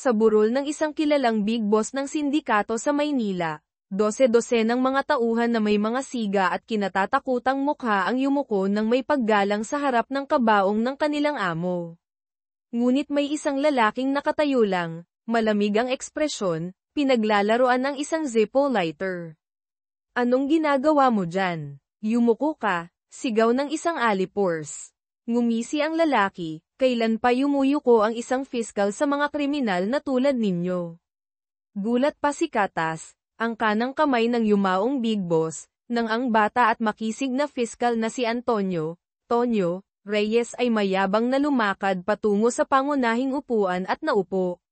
Sa burol ng isang kilalang big boss ng sindikato sa Maynila, 12 ng mga tauhan na may mga siga at kinatatakutang mukha ang yumuko ng may paggalang sa harap ng kabaong ng kanilang amo. Ngunit may isang lalaking nakatayo lang, malamig ang ekspresyon, pinaglalaroan ng isang Zippo lighter. "Anong ginagawa mo dyan? Yumuko ka," sigaw ng isang alipors. Ngumisi ang lalaki, "Kailan pa yumuyuko ang isang piskal sa mga kriminal na tulad ninyo?" Gulat pa si Katas, ang kanang kamay ng yumaong big boss, nang ang bata at makisig na piskal na si Antonio Reyes ay mayabang na lumakad patungo sa pangunahing upuan at naupo.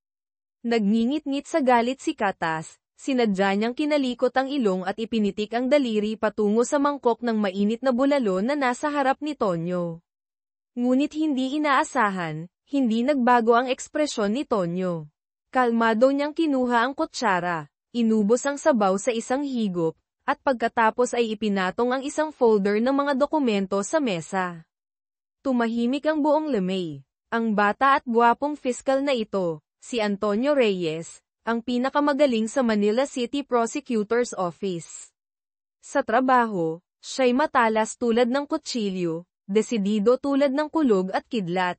Nagngingit-ngit sa galit si Katas, sinadya niyang kinalikot ang ilong at ipinitik ang daliri patungo sa mangkok ng mainit na bulalo na nasa harap ni Tonyo. Ngunit hindi inaasahan, hindi nagbago ang ekspresyon ni Tonyo. Kalmado niyang kinuha ang kutsara, inubos ang sabaw sa isang higop, at pagkatapos ay ipinatong ang isang folder ng mga dokumento sa mesa. Tumahimik ang buong lemay. Ang bata at gwapong piskal na ito, si Antonio Reyes, ang pinakamagaling sa Manila City Prosecutor's Office. Sa trabaho, siya'y matalas tulad ng kutsilyo, desidido tulad ng kulog at kidlat.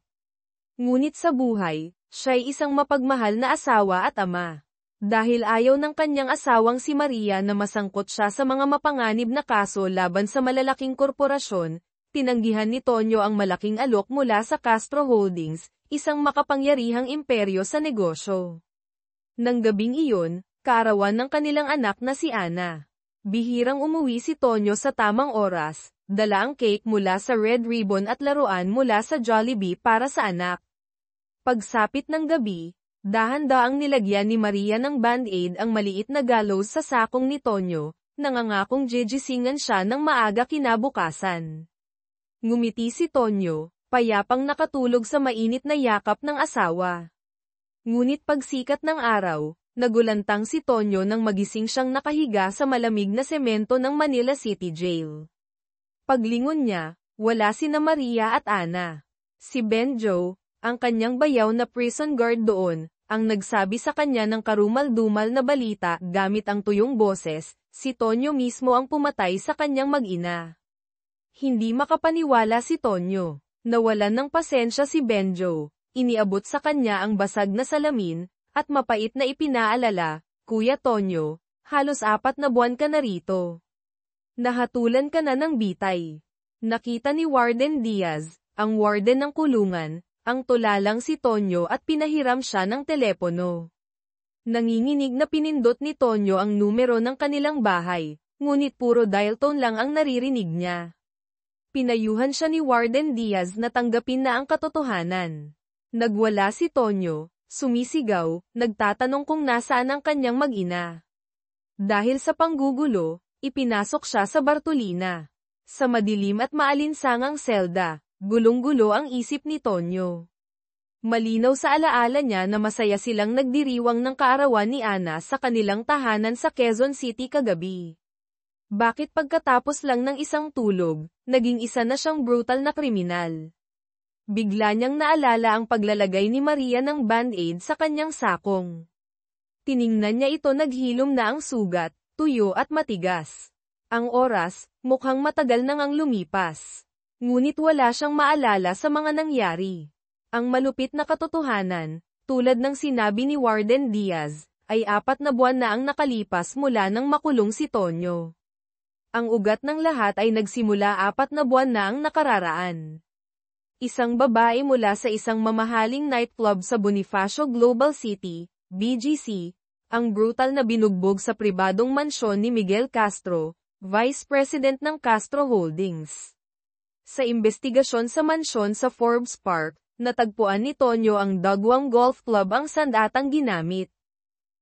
Ngunit sa buhay, siya'y isang mapagmahal na asawa at ama. Dahil ayaw ng kanyang asawang si Maria na masangkot siya sa mga mapanganib na kaso laban sa malalaking korporasyon, tinanggihan ni Tonyo ang malaking alok mula sa Castro Holdings, isang makapangyarihang imperyo sa negosyo. Nang gabing iyon, kaarawan ng kanilang anak na si Ana. Bihirang umuwi si Tonyo sa tamang oras, dala ang cake mula sa Red Ribbon at laruan mula sa Jollibee para sa anak. Pagsapit ng gabi, dahan-daang nilagyan ni Maria ng band-aid ang maliit na gallows sa sakong ni Tonyo, nangangakong gigisingan siya ng maaga kinabukasan. Ngumiti si Tonyo, payapang nakatulog sa mainit na yakap ng asawa. Ngunit pagsikat ng araw, nagulantang si Tonyo nang magising siyang nakahiga sa malamig na semento ng Manila City Jail. Paglingon niya, wala sina Maria at Ana. Si Benjo, ang kanyang bayaw na prison guard doon, ang nagsabi sa kanya ng karumal-dumal na balita gamit ang tuyong boses, si Tonyo mismo ang pumatay sa kanyang mag-ina. Hindi makapaniwala si Tonyo. Nawalan ng pasensya si Benjo. Iniabot sa kanya ang basag na salamin, at mapait na ipinaalala, "Kuya Tonyo, halos 4 na buwan ka na rito. Nahatulan ka na ng bitay." Nakita ni Warden Diaz, ang warden ng kulungan, ang tulalang si Tonyo at pinahiram siya ng telepono. Nanginginig na pinindot ni Tonyo ang numero ng kanilang bahay, ngunit puro dial tone lang ang naririnig niya. Pinayuhan siya ni Warden Diaz na tanggapin na ang katotohanan. Nagwala si Tonyo, sumisigaw, nagtatanong kung nasaan ang kanyang mag-ina. Dahil sa panggugulo, ipinasok siya sa Bartolina. Sa madilim at maalinsangang selda, gulong-gulo ang isip ni Tonyo. Malinaw sa alaala niya na masaya silang nagdiriwang ng kaarawan ni Ana sa kanilang tahanan sa Quezon City kagabi. Bakit pagkatapos lang ng isang tulog, naging isa na siyang brutal na kriminal? Bigla niyang naalala ang paglalagay ni Maria ng band-aid sa kanyang sakong. Tiningnan niya ito, naghilom na ang sugat, tuyo at matigas. Ang oras, mukhang matagal nang ang lumipas. Ngunit wala siyang maalala sa mga nangyari. Ang malupit na katotohanan, tulad ng sinabi ni Warden Diaz, ay 4 na buwan na ang nakalipas mula nang makulong si Tonyo. Ang ugat ng lahat ay nagsimula 4 na buwan na ang nakararaan. Isang babae mula sa isang mamahaling nightclub sa Bonifacio Global City, BGC, ang brutal na binugbog sa pribadong mansyon ni Miguel Castro, Vice President ng Castro Holdings. Sa investigasyon sa mansyon sa Forbes Park, natagpuan ni Tonyo ang Dagwang Golf Club ang sandatang ginamit.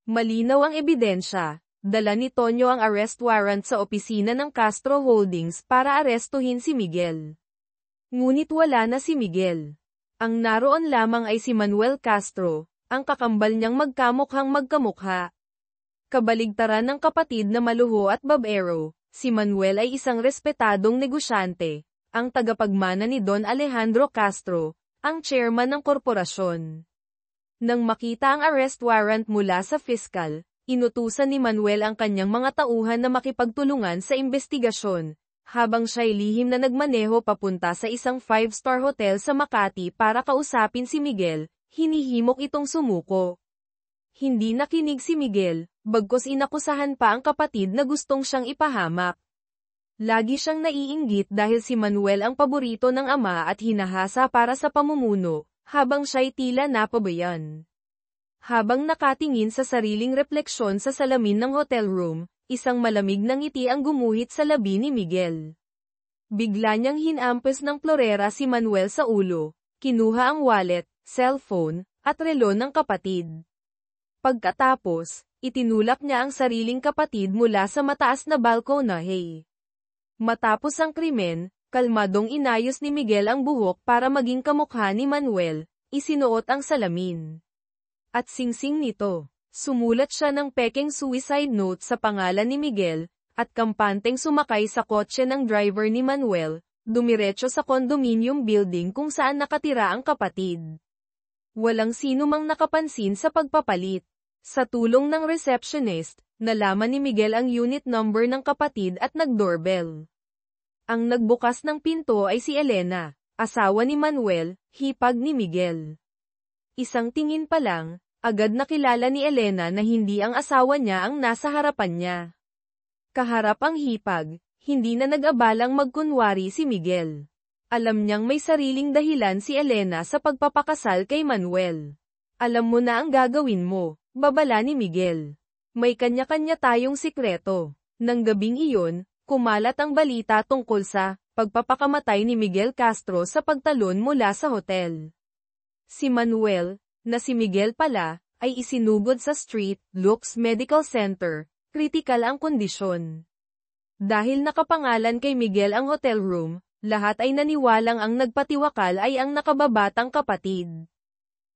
Malinaw ang ebidensya. Dala ni Tonyo ang arrest warrant sa opisina ng Castro Holdings para arestuhin si Miguel. Ngunit wala na si Miguel. Ang naroon lamang ay si Manuel Castro, ang kakambal niyang magkamukhang magkamukha. Kabaligtaran ng kapatid na maluho at babero, si Manuel ay isang respetadong negosyante, ang tagapagmana ni Don Alejandro Castro, ang chairman ng korporasyon. Nang makita ang arrest warrant mula sa piskal, inutusan ni Manuel ang kanyang mga tauhan na makipagtulungan sa investigasyon, habang siya'y lihim na nagmaneho papunta sa isang 5-star hotel sa Makati para kausapin si Miguel, hinihimok itong sumuko. Hindi nakinig si Miguel, bagkus inakusahan pa ang kapatid na gustong siyang ipahamak. Lagi siyang naiinggit dahil si Manuel ang paborito ng ama at hinahasa para sa pamumuno, habang siya'y tila napabayan. Habang nakatingin sa sariling refleksyon sa salamin ng hotel room, isang malamig na ngiti ang gumuhit sa labi ni Miguel. Bigla niyang hinampas ng florera si Manuel sa ulo, kinuha ang wallet, cellphone, at relo ng kapatid. Pagkatapos, itinulak niya ang sariling kapatid mula sa mataas na balkonahe. Matapos ang krimen, kalmadong inayos ni Miguel ang buhok para maging kamukha ni Manuel, isinuot ang salamin. At singsing nito, sumulat siya ng pekeng suicide note sa pangalan ni Miguel, at kampanteng sumakay sa kotse ng driver ni Manuel, dumiretso sa condominium building kung saan nakatira ang kapatid. Walang sino mang nakapansin sa pagpapalit. Sa tulong ng receptionist, nalaman ni Miguel ang unit number ng kapatid at nag-doorbell. Ang nagbukas ng pinto ay si Elena, asawa ni Manuel, hipag ni Miguel. Isang tingin pa lang, agad nakilala ni Elena na hindi ang asawa niya ang nasa harapan niya. Kaharap ang hipag, hindi na nag-abalang magkunwari si Miguel. Alam niyang may sariling dahilan si Elena sa pagpapakasal kay Manuel. Alam mo na ang gagawin mo, babala ni Miguel. May kanya-kanya tayong sikreto. Nang gabing iyon, kumalat ang balita tungkol sa pagpapakamatay ni Miguel Castro sa pagtalon mula sa hotel. Si Manuel, na si Miguel pala, ay isinugod sa St. Luke's Medical Center, kritikal ang kondisyon. Dahil nakapangalan kay Miguel ang hotel room, lahat ay naniwalang ang nagpatiwakal ay ang nakababatang kapatid.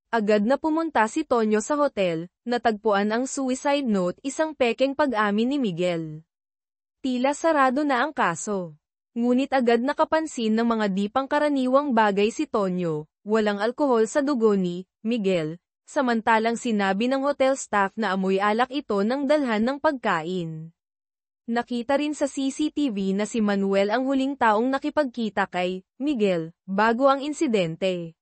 Agad na pumunta si Tonyo sa hotel, natagpuan ang suicide note, isang pekeng pag-amin ni Miguel. Tila sarado na ang kaso. Ngunit agad nakapansin ng mga di pangkaraniwang bagay si Tonyo, walang alkohol sa dugo ni Miguel, samantalang sinabi ng hotel staff na amoy alak ito nang dalhan ng pagkain. Nakita rin sa CCTV na si Manuel ang huling taong nakipagkita kay Miguel, bago ang insidente.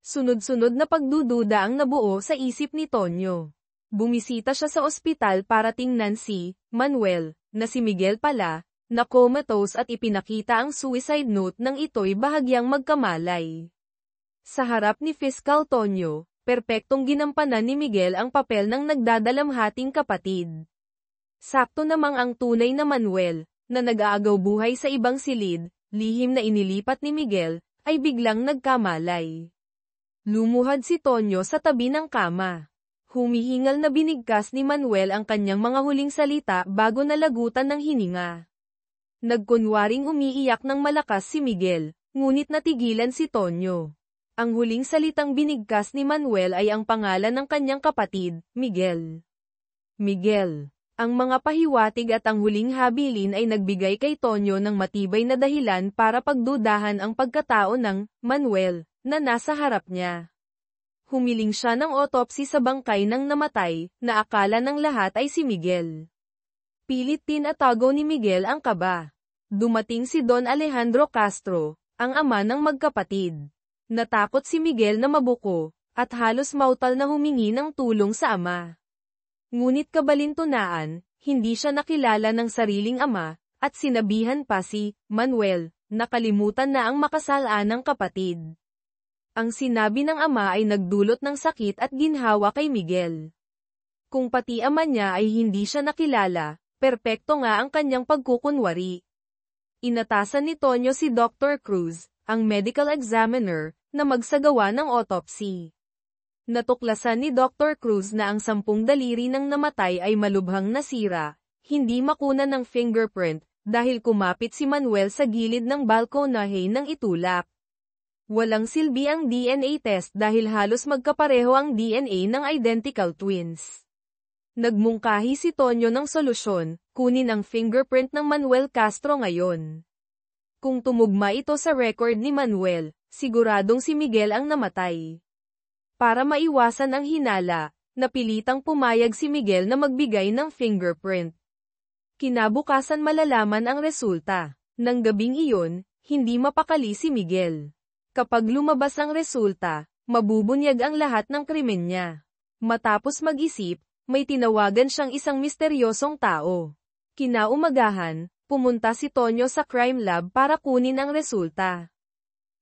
Sunod-sunod na pagdududa ang nabuo sa isip ni Tonyo. Bumisita siya sa ospital para tingnan si Manuel, na si Miguel pala, na comatose at ipinakita ang suicide note nang ito'y bahagyang magkamalay. Sa harap ni Fiscal Tonyo, perpektong ginampanan ni Miguel ang papel ng nagdadalamhating kapatid. Sakto namang ang tunay na Manuel, na nag-aagaw buhay sa ibang silid, lihim na inilipat ni Miguel, ay biglang nagkamalay. Lumuhad si Tonyo sa tabi ng kama. Humihingal na binigkas ni Manuel ang kanyang mga huling salita bago nalagutan ng hininga. Nagkunwaring umiiyak ng malakas si Miguel, ngunit natigilan si Tonyo. Ang huling salitang binigkas ni Manuel ay ang pangalan ng kanyang kapatid, Miguel. Miguel. Ang mga pahiwatig at ang huling habilin ay nagbigay kay Tonyo ng matibay na dahilan para pagdudahan ang pagkatao ng Manuel, na nasa harap niya. Humiling siya ng autopsy sa bangkay ng namatay, na akala ng lahat ay si Miguel. Pilit tinatago ni Miguel ang kaba. Dumating si Don Alejandro Castro, ang ama ng magkapatid. Natakot si Miguel na mabuko, at halos mautal na humingi ng tulong sa ama. Ngunit kabalintunaan, hindi siya nakilala ng sariling ama, at sinabihan pa si Manuel, nakalimutan na ang makasalaan ng kapatid. Ang sinabi ng ama ay nagdulot ng sakit at ginhawa kay Miguel. Kung pati ama niya ay hindi siya nakilala, perpekto nga ang kanyang pagkukunwari. Inatasan ni Tonyo si Dr. Cruz, ang medical examiner, na magsagawa ng autopsy. Natuklasan ni Dr. Cruz na ang 10 daliri ng namatay ay malubhang nasira, hindi makuna ng fingerprint, dahil kumapit si Manuel sa gilid ng balkonahe nang itulak. Walang silbi ang DNA test dahil halos magkapareho ang DNA ng identical twins. Nagmungkahi si Tonyo ng solusyon, kunin ang fingerprint ng Manuel Castro ngayon. Kung tumugma ito sa record ni Manuel, siguradong si Miguel ang namatay. Para maiwasan ang hinala, napilitang pumayag si Miguel na magbigay ng fingerprint. Kinabukasan malalaman ang resulta. Nang gabing iyon, hindi mapakali si Miguel. Kapag lumabas ang resulta, mabubunyag ang lahat ng krimen niya. Matapos mag-isip, may tinawagan siyang isang misteryosong tao. Kinaumagahan, pumunta si Tonyo sa crime lab para kunin ang resulta.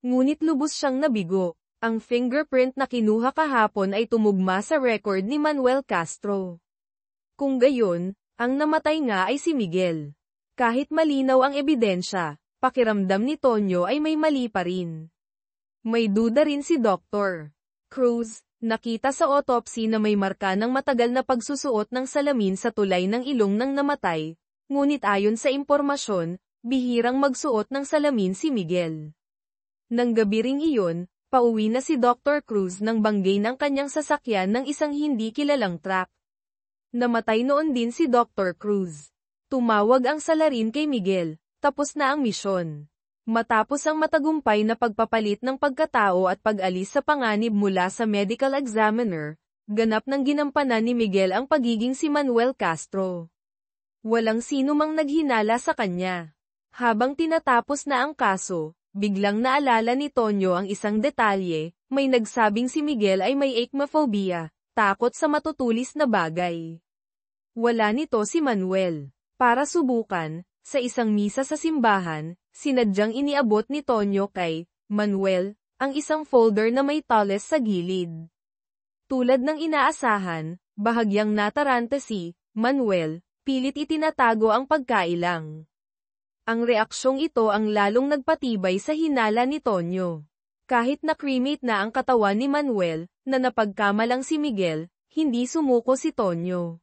Ngunit lubos siyang nabigo. Ang fingerprint na kinuha kahapon ay tumugma sa record ni Manuel Castro. Kung gayon, ang namatay nga ay si Miguel. Kahit malinaw ang ebidensya, pakiramdam ni Tonyo ay may mali pa rin. May duda rin si Dr. Cruz, nakita sa autopsy na may marka ng matagal na pagsusuot ng salamin sa tulay ng ilong ng namatay, ngunit ayon sa impormasyon, bihirang magsuot ng salamin si Miguel. Nang gabi ring iyon, pauwi na si Dr. Cruz nang banggay ng kanyang sasakyan ng isang hindi kilalang truck. Namatay noon din si Dr. Cruz. Tumawag ang salarin kay Miguel, tapos na ang misyon. Matapos ang matagumpay na pagpapalit ng pagkatao at pag-alis sa panganib mula sa medical examiner, ganap nang ginampanan ni Miguel ang pagiging si Manuel Castro. Walang sino mang naghinala sa kanya. Habang tinatapos na ang kaso, biglang naalala ni Tonyo ang isang detalye, may nagsabing si Miguel ay may acmephobia, takot sa matutulis na bagay. Wala nito si Manuel. Para subukan, sa isang misa sa simbahan, sinadyang iniabot ni Tonyo kay Manuel ang isang folder na may tales sa gilid. Tulad ng inaasahan, bahagyang nataranta si Manuel, pilit itinatago ang pagkailang. Ang reaksyong ito ang lalong nagpatibay sa hinala ni Tonyo. Kahit na-cremate na ang katawan ni Manuel, na napagkamalang si Miguel, hindi sumuko si Tonyo.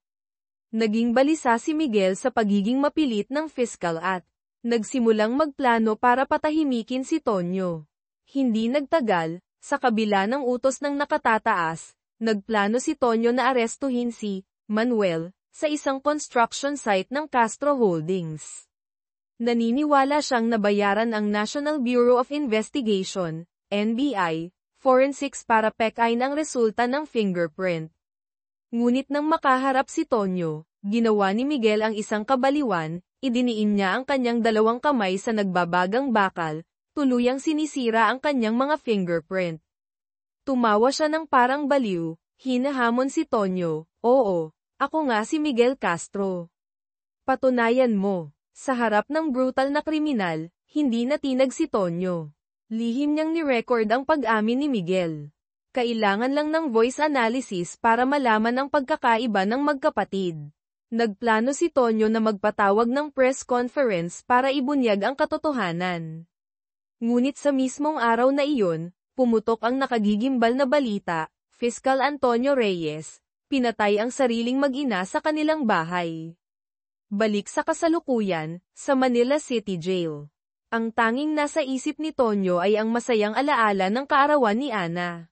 Naging balisa si Miguel sa pagiging mapilit ng fiscal at nagsimulang magplano para patahimikin si Tonyo. Hindi nagtagal, sa kabila ng utos ng nakatataas, nagplano si Tonyo na arestuhin si Manuel sa isang construction site ng Castro Holdings. Naniniwala siyang nabayaran ang National Bureau of Investigation, NBI, forensics para pekain ang resulta ng fingerprint. Ngunit nang makaharap si Tonyo, ginawa ni Miguel ang isang kabaliwan, idiniin niya ang kanyang dalawang kamay sa nagbabagang bakal, tuluyang sinisira ang kanyang mga fingerprint. Tumawa siya ng parang baliw, hinahamon si Tonyo, "Oo, ako nga si Miguel Castro. Patunayan mo." Sa harap ng brutal na kriminal, hindi natinag si Tonyo. Lihim niyang ni-record ang pag-amin ni Miguel. Kailangan lang ng voice analysis para malaman ang pagkakaiba ng magkapatid. Nagplano si Tonyo na magpatawag ng press conference para ibunyag ang katotohanan. Ngunit sa mismong araw na iyon, pumutok ang nakagigimbal na balita, Fiscal Antonio Reyes, pinatay ang sariling mag-ina sa kanilang bahay. Balik sa kasalukuyan, sa Manila City Jail. Ang tanging nasa isip ni Tonyo ay ang masayang alaala ng kaarawan ni Ana.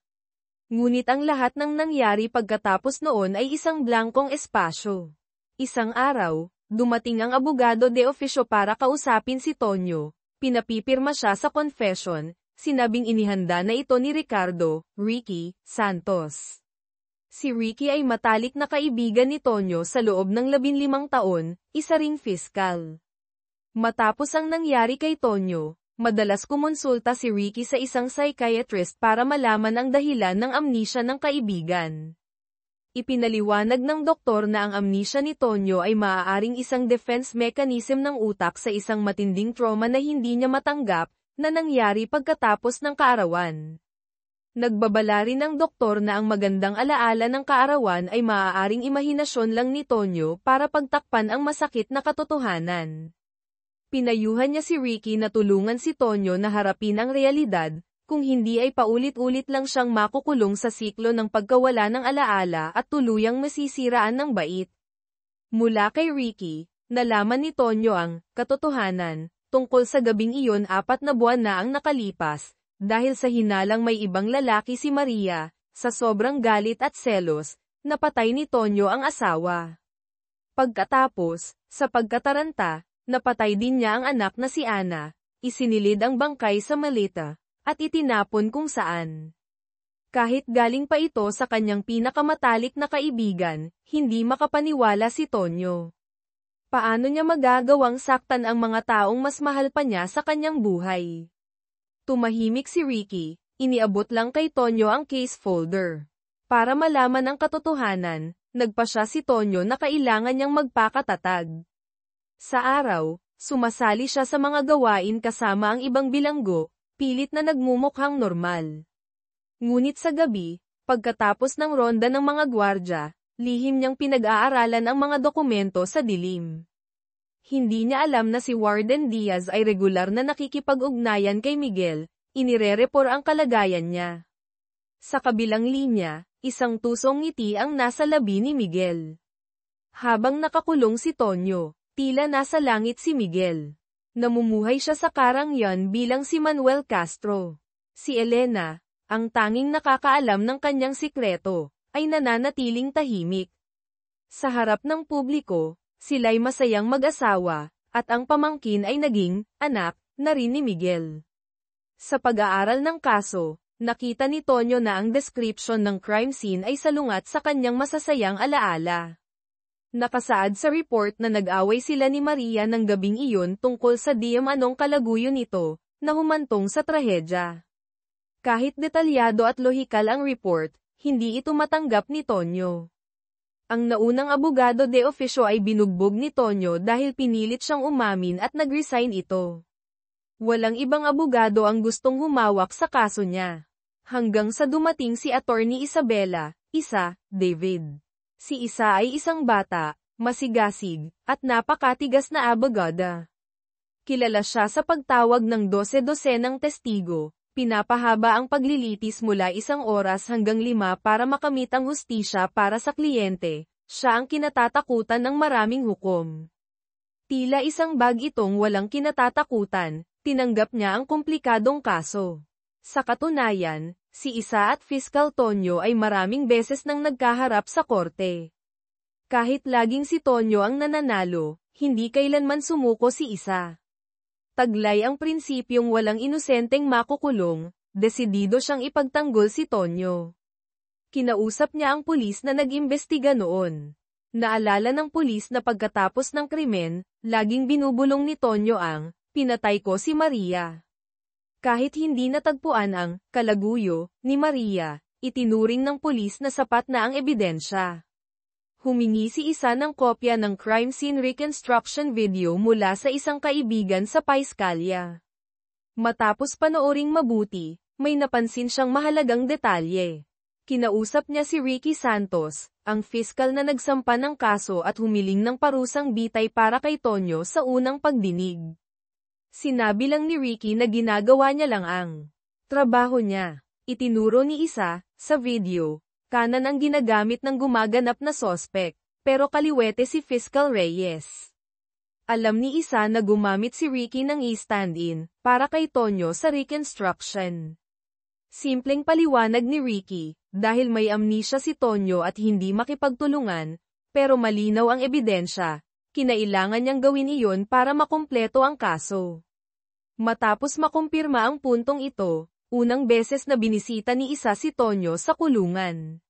Ngunit ang lahat ng nangyari pagkatapos noon ay isang blankong espasyo. Isang araw, dumating ang abogado de officio para kausapin si Tonyo, pinapipirma siya sa confession, sinabing inihanda na ito ni Ricky Santos. Si Ricky ay matalik na kaibigan ni Tonyo sa loob ng 15 taon, isa ring fiskal. Matapos ang nangyari kay Tonyo, madalas kumonsulta si Ricky sa isang psychiatrist para malaman ang dahilan ng amnesia ng kaibigan. Ipinaliwanag ng doktor na ang amnesia ni Tonyo ay maaaring isang defense mechanism ng utak sa isang matinding trauma na hindi niya matanggap, na nangyari pagkatapos ng kaarawan. Nagbabala rin ang doktor na ang magandang alaala ng kaarawan ay maaaring imahinasyon lang ni Tonyo para pagtakpan ang masakit na katotohanan. Pinayuhan niya si Ricky na tulungan si Tonyo na harapin ang realidad, kung hindi ay paulit-ulit lang siyang makukulong sa siklo ng pagkawala ng alaala at tuluyang masisiraan ng bait. Mula kay Ricky, nalaman ni Tonyo ang katotohanan tungkol sa gabing iyon 4 na buwan na ang nakalipas. Dahil sa hinalang may ibang lalaki si Maria, sa sobrang galit at selos, napatay ni Tonyo ang asawa. Pagkatapos, sa pagkataranta, napatay din niya ang anak na si Ana, isinilid ang bangkay sa maleta, at itinapon kung saan. Kahit galing pa ito sa kanyang pinakamatalik na kaibigan, hindi makapaniwala si Tonyo. Paano niya magagawang saktan ang mga taong mas mahal pa niya sa kanyang buhay? Tumahimik si Ricky, iniabot lang kay Tonyo ang case folder. Para malaman ang katotohanan, nagpa siya si Tonyo na kailangan niyang magpakatatag. Sa araw, sumasali siya sa mga gawain kasama ang ibang bilanggo, pilit na nagmumukhang normal. Ngunit sa gabi, pagkatapos ng ronda ng mga gwardya, lihim niyang pinag-aaralan ang mga dokumento sa dilim. Hindi niya alam na si Warden Diaz ay regular na nakikipag-ugnayan kay Miguel, inirerepor ang kalagayan niya. Sa kabilang linya, isang tusong ngiti ang nasa labi ni Miguel. Habang nakakulong si Tonyo, tila nasa langit si Miguel. Namumuhay siya sa Karangyan bilang si Manuel Castro. Si Elena, ang tanging nakakaalam ng kanyang sikreto, ay nananatiling tahimik. Sa harap ng publiko, sila'y masayang mag-asawa, at ang pamangkin ay naging anak na rin ni Miguel. Sa pag-aaral ng kaso, nakita ni Tonyo na ang description ng crime scene ay salungat sa kanyang masasayang alaala. Nakasaad sa report na nag-away sila ni Maria ng gabing iyon tungkol sa di anong kalaguyo nito, na humantong sa trahedya. Kahit detalyado at lohikal ang report, hindi ito matanggap ni Tonyo. Ang naunang abogado de officio ay binugbog ni Tonyo dahil pinilit siyang umamin at nag-resign ito. Walang ibang abogado ang gustong humawak sa kaso niya. Hanggang sa dumating si Attorney Isabela, David. Si Isa ay isang bata, masigasig, at napakatigas na abogada. Kilala siya sa pagtawag ng 12-12 ng testigo. Pinapahaba ang paglilitis mula 1 oras hanggang 5 para makamit ang hustisya para sa kliyente. Siya ang kinatatakutan ng maraming hukom. Tila isang bag itong walang kinatatakutan, tinanggap niya ang komplikadong kaso. Sa katunayan, si Isa at Fiscal Tonyo ay maraming beses nang nagkaharap sa korte. Kahit laging si Tonyo ang nananalo, hindi kailanman sumuko si Isa. Taglay ang prinsipyong walang inosenteng makukulong, desidido siyang ipagtanggol si Tonyo. Kinausap niya ang pulis na nag-imbestiga noon. Naalala ng pulis na pagkatapos ng krimen, laging binubulong ni Tonyo ang, "Pinatay ko si Maria." Kahit hindi natagpuan ang kalaguyo ni Maria, itinuring ng pulis na sapat na ang ebidensya. Humingi si Isa ng kopya ng crime scene reconstruction video mula sa isang kaibigan sa Paiskalya. Matapos panooring mabuti, may napansin siyang mahalagang detalye. Kinausap niya si Ricky Santos, ang piskal na nagsampa ng kaso at humiling ng parusang bitay para kay Tonyo sa unang pagdinig. Sinabi lang ni Ricky na ginagawa niya lang ang trabaho niya. Itinuro ni Isa, sa video, kanan ang ginagamit ng gumaganap na sospek, pero kaliwete si Fiscal Reyes. Alam ni Isa na gumamit si Ricky ng stand-in, para kay Tonyo sa reconstruction. Simpleng paliwanag ni Ricky, dahil may amnesia si Tonyo at hindi makipagtulungan, pero malinaw ang ebidensya, kinailangan niyang gawin iyon para makumpleto ang kaso. Matapos makumpirma ang puntong ito, unang beses na binisita ni Isa si Tonyo sa kulungan.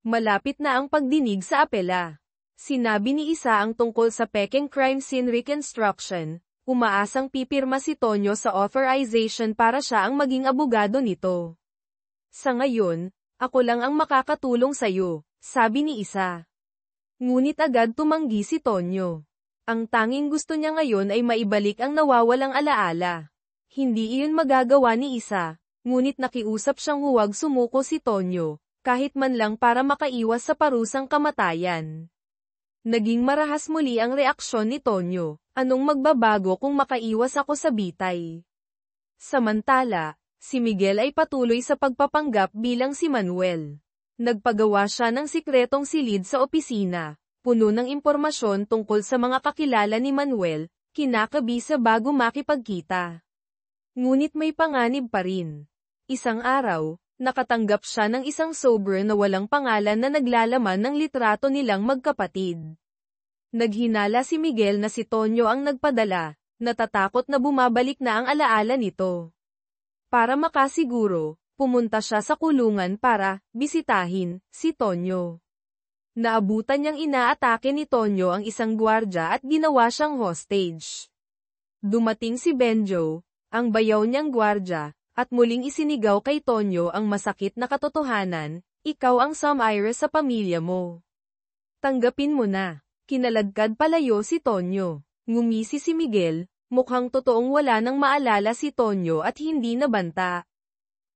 Malapit na ang pagdinig sa apela. Sinabi ni Isa ang tungkol sa pekeng crime scene reconstruction, umaasang pipirma si Tonyo sa authorization para siya ang maging abogado nito. Sa ngayon, ako lang ang makakatulong sa'yo, sabi ni Isa. Ngunit agad tumanggi si Tonyo. Ang tanging gusto niya ngayon ay maibalik ang nawawalang alaala. Hindi iyon magagawa ni Isa. Ngunit nakiusap siyang huwag sumuko si Tonyo, kahit man lang para makaiwas sa parusang kamatayan. Naging marahas muli ang reaksyon ni Tonyo, "Anong magbabago kung makaiwas ako sa bitay?" Samantala, si Miguel ay patuloy sa pagpapanggap bilang si Manuel. Nagpagawa siya ng sikretong silid sa opisina, puno ng impormasyon tungkol sa mga kakilala ni Manuel, kinakabisa bago makipagkita. Ngunit may panganib pa rin. Isang araw, nakatanggap siya ng isang sobre na walang pangalan na naglalaman ng litrato nilang magkapatid. Naghinala si Miguel na si Tonyo ang nagpadala, natatakot na bumabalik na ang alaala nito. Para makasiguro, pumunta siya sa kulungan para bisitahin si Tonyo. Naabutan niyang inaatake ni Tonyo ang isang gwardya at ginawa siyang hostage. Dumating si Benjo, ang bayaw niyang gwardya, at muling isinigaw kay Tonyo ang masakit na katotohanan, ikaw ang Sumire sa pamilya mo. Tanggapin mo na. Kinaladkad palayo si Tonyo. Ngumisi si Miguel, mukhang totoong wala nang maalala si Tonyo at hindi nabanta.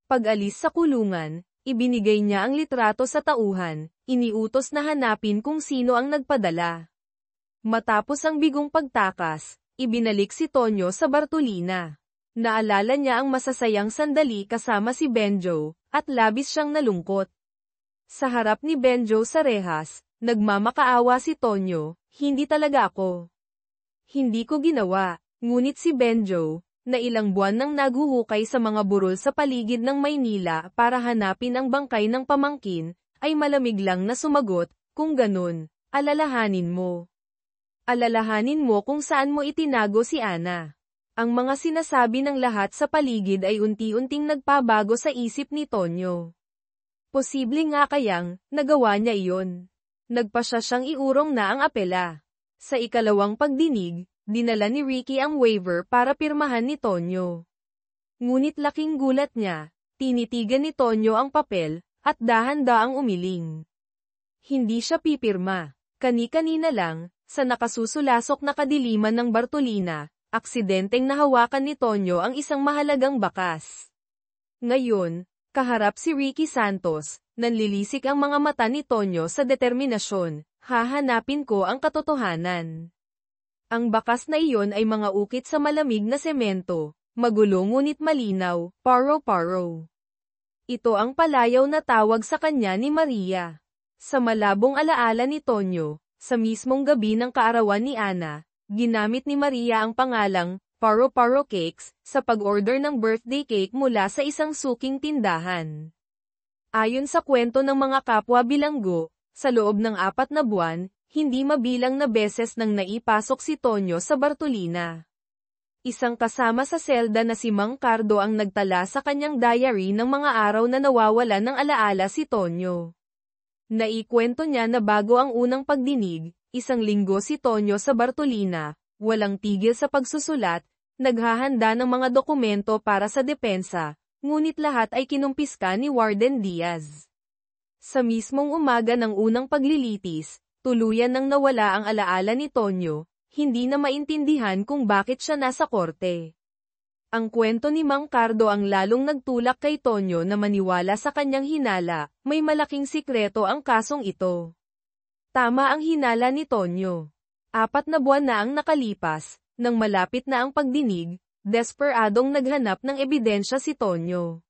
Pag-alis sa kulungan, ibinigay niya ang litrato sa tauhan, iniutos na hanapin kung sino ang nagpadala. Matapos ang bigong pagtakas, ibinalik si Tonyo sa Bartolina. Naalala niya ang masasayang sandali kasama si Benjo, at labis siyang nalungkot. Sa harap ni Benjo sa rehas, nagmamakaawa si Tonyo, hindi talaga ako. Hindi ko ginawa, ngunit si Benjo, na ilang buwan nang naguhukay sa mga burol sa paligid ng Maynila para hanapin ang bangkay ng pamangkin, ay malamig lang na sumagot, kung ganun, alalahanin mo. Alalahanin mo kung saan mo itinago si Ana. Ang mga sinasabi ng lahat sa paligid ay unti-unting nagpabago sa isip ni Tonyo. Posible nga kayang, nagawa niya iyon. Nagpa siyang iurong na ang apela. Sa ikalawang pagdinig, dinala ni Ricky ang waiver para pirmahan ni Tonyo. Ngunit laking gulat niya, tinitigan ni Tonyo ang papel, at dahan-daang umiling. Hindi siya pipirma. Kani-kanina lang, sa nakasusulasok na kadiliman ng Bartolina, aksidenteng nahawakan ni Tonyo ang isang mahalagang bakas. Ngayon, kaharap si Ricky Santos, nanlilisik ang mga mata ni Tonyo sa determinasyon, hahanapin ko ang katotohanan. Ang bakas na iyon ay mga ukit sa malamig na semento, magulo ngunit malinaw, paro-paro. Ito ang palayaw na tawag sa kanya ni Maria. Sa malabong alaala ni Tonyo, sa mismong gabi ng kaarawan ni Ana, ginamit ni Maria ang pangalang, paro-paro cakes, sa pag-order ng birthday cake mula sa isang suking tindahan. Ayon sa kwento ng mga kapwa bilanggo, sa loob ng 4 na buwan, hindi mabilang na beses nang naipasok si Tonyo sa Bartolina. Isang kasama sa selda na si Mang Cardo ang nagtala sa kanyang diary ng mga araw na nawawala ng alaala si Tonyo. Naikwento niya na bago ang unang pagdinig, 1 linggo si Tonyo sa Bartolina, walang tigil sa pagsusulat, naghahanda ng mga dokumento para sa depensa, ngunit lahat ay kinumpiska ni Warden Diaz. Sa mismong umaga ng unang paglilitis, tuluyan nang nawala ang alaala ni Tonyo, hindi na maintindihan kung bakit siya nasa korte. Ang kwento ni Mang Cardo ang lalong nagtulak kay Tonyo na maniwala sa kanyang hinala, may malaking sikreto ang kasong ito. Tama ang hinala ni Tonyo. 4 na buwan na ang nakalipas, nang malapit na ang pagdinig, desperadong naghanap ng ebidensya si Tonyo.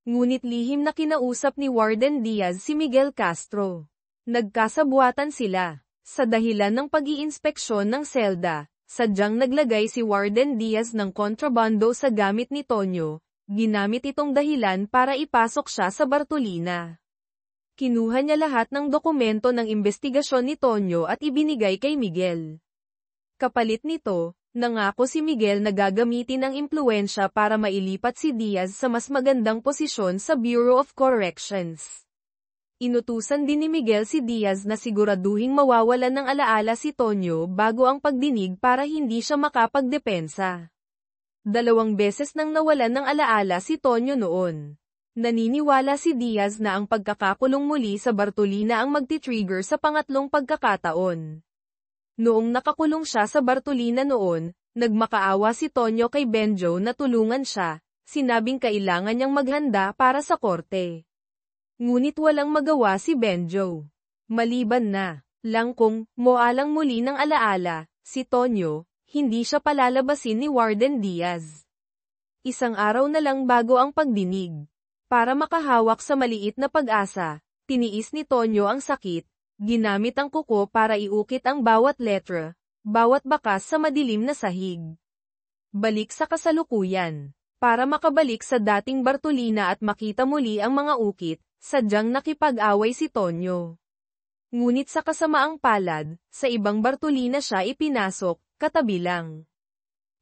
Ngunit lihim na kinausap ni Warden Diaz si Miguel Castro. Nagkasabuatan sila. Sa dahilan ng pag-iinspeksyon ng selda, sadyang naglagay si Warden Diaz ng kontrabando sa gamit ni Tonyo, ginamit itong dahilan para ipasok siya sa Bartolina. Kinuha niya lahat ng dokumento ng investigasyon ni Tonyo at ibinigay kay Miguel. Kapalit nito, nangako si Miguel na gagamitin ang impluwensya para mailipat si Diaz sa mas magandang posisyon sa Bureau of Corrections. Inutusan din ni Miguel si Diaz na siguraduhing mawawalan ng alaala si Tonyo bago ang pagdinig para hindi siya makapagdepensa. 2 beses nang nawalan ng alaala si Tonyo noon. Naniniwala si Diaz na ang pagkakakulong muli sa Bartolina ang magti-trigger sa pangatlong pagkakataon. Noong nakakulong siya sa Bartolina noon, nagmakaawa si Tonyo kay Benjo na tulungan siya, sinabing kailangan niyang maghanda para sa korte. Ngunit walang magawa si Benjo. Maliban na lang kung moalang muli ng alaala, si Tonyo, hindi siya palalabasin ni Warden Diaz. 1 araw na lang bago ang pagdinig. Para makahawak sa maliit na pag-asa, tiniis ni Tonyo ang sakit, ginamit ang kuko para iukit ang bawat letra, bawat bakas sa madilim na sahig. Balik sa kasalukuyan. Para makabalik sa dating Bartolina at makita muli ang mga ukit, sadyang nakipag-away si Tonyo. Ngunit sa kasamaang palad, sa ibang Bartolina siya ipinasok, katabi lang.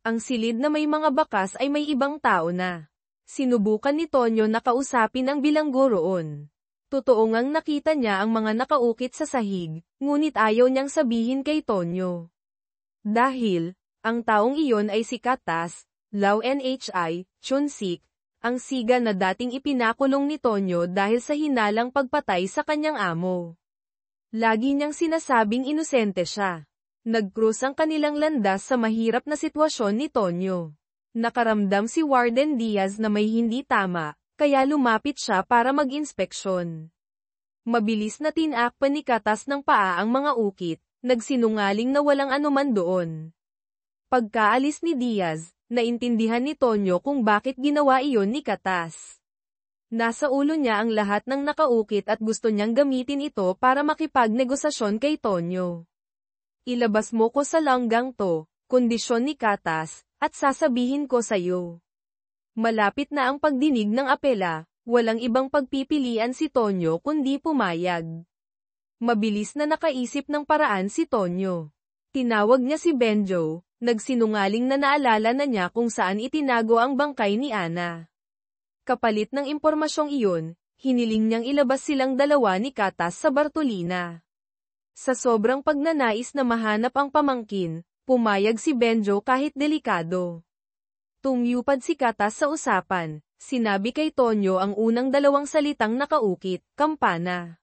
Ang silid na may mga bakas ay may ibang tao na. Sinubukan ni Tonyo na kausapin ang bilanggo roon. Totoo ngang nakita niya ang mga nakaukit sa sahig, ngunit ayaw niyang sabihin kay Tonyo. Dahil, ang taong iyon ay si Katas, Lau Nhi, Chunsik, ang siga na dating ipinakulong ni Tonyo dahil sa hinalang pagpatay sa kanyang amo. Lagi niyang sinasabing inosente siya. Nagkrus ang kanilang landas sa mahirap na sitwasyon ni Tonyo. Nakaramdam si Warden Diaz na may hindi tama, kaya lumapit siya para mag-inspeksyon. Mabilis na tinakpan ni Katas ng paa ang mga ukit, nagsinungaling na walang anuman doon. Pagkaalis ni Diaz, naintindihan ni Tonyo kung bakit ginawa iyon ni Katas. Nasa ulo niya ang lahat ng nakaukit at gusto niyang gamitin ito para makipagnegosasyon kay Tonyo. Ilabas mo ko sa langgang to, kondisyon ni Katas, at sasabihin ko sa'yo. Malapit na ang pagdinig ng apela, walang ibang pagpipilian si Tonyo kundi pumayag. Mabilis na nakaisip ng paraan si Tonyo. Tinawag niya si Benjo, nagsinungaling na naalala na niya kung saan itinago ang bangkay ni Ana. Kapalit ng impormasyong iyon, hiniling niyang ilabas silang dalawa ni Katas sa Bartolina. Sa sobrang pagnanais na mahanap ang pamangkin, pumayag si Benjo kahit delikado. Tumyupad si Katas sa usapan, sinabi kay Tonyo ang unang dalawang salitang nakaukit, kampana.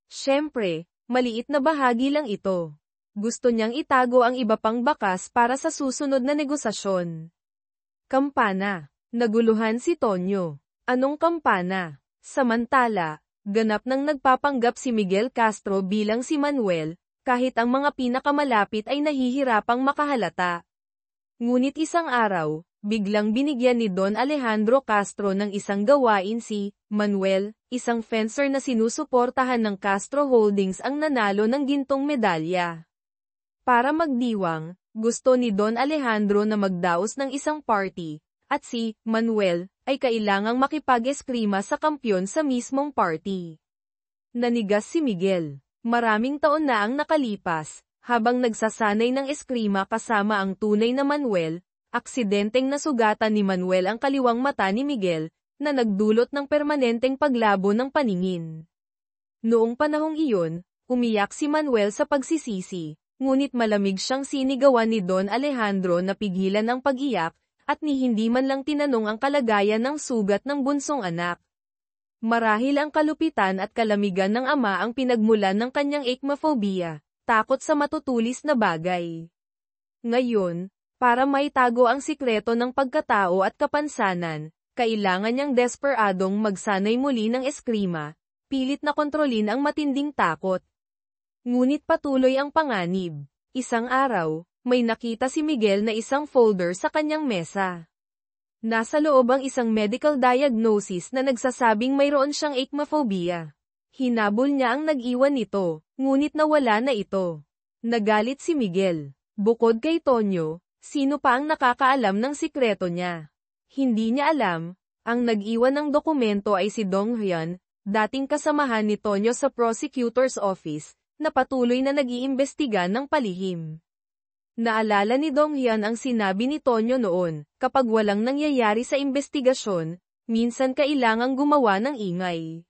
Siyempre, maliit na bahagi lang ito. Gusto niyang itago ang iba pang bakas para sa susunod na negosasyon. Kampana. Naguluhan si Tonyo. Anong kampana? Samantala, ganap nang nagpapanggap si Miguel Castro bilang si Manuel, kahit ang mga pinakamalapit ay nahihirapang makahalata. Ngunit isang araw, biglang binigyan ni Don Alejandro Castro ng isang gawain si Manuel, isang fencer na sinusuportahan ng Castro Holdings ang nanalo ng gintong medalya. Para magdiwang, gusto ni Don Alejandro na magdaos ng isang party, at si Manuel ay kailangang makipag-eskrima sa kampyon sa mismong party. Nanigas si Miguel. Maraming taon na ang nakalipas, habang nagsasanay ng eskrima kasama ang tunay na Manuel. Aksidenteng nasugatan ni Manuel ang kaliwang mata ni Miguel, na nagdulot ng permanenteng paglabo ng paningin. Noong panahong iyon, umiyak si Manuel sa pagsisisi, ngunit malamig siyang sinigawan ni Don Alejandro na pigilan ang pag-iyak, at ni hindi man lang tinanong ang kalagayan ng sugat ng bunsong anak. Marahil ang kalupitan at kalamigan ng ama ang pinagmulan ng kanyang ekmaphobia, takot sa matutulis na bagay. Ngayon, para maitago ang sikreto ng pagkatao at kapansanan, kailangan niyang desperadong magsanay muli ng eskrima, pilit na kontrolin ang matinding takot. Ngunit patuloy ang panganib. Isang araw, may nakita si Miguel na isang folder sa kanyang mesa. Nasa loob ang isang medical diagnosis na nagsasabing mayroon siyang ekmaphobia. Hinabol niya ang nag-iwan nito, ngunit nawala na ito. Nagalit si Miguel. Bukod kay Tonyo, sino pa ang nakakaalam ng sikreto niya? Hindi niya alam, ang nag-iwan ng dokumento ay si Dong Hyun, dating kasamahan ni Tonyo sa prosecutor's office, na patuloy na nag-iimbestiga ng palihim. Naalala ni Dong Hyun ang sinabi ni Tonyo noon, kapag walang nangyayari sa imbestigasyon, minsan kailangang gumawa ng ingay.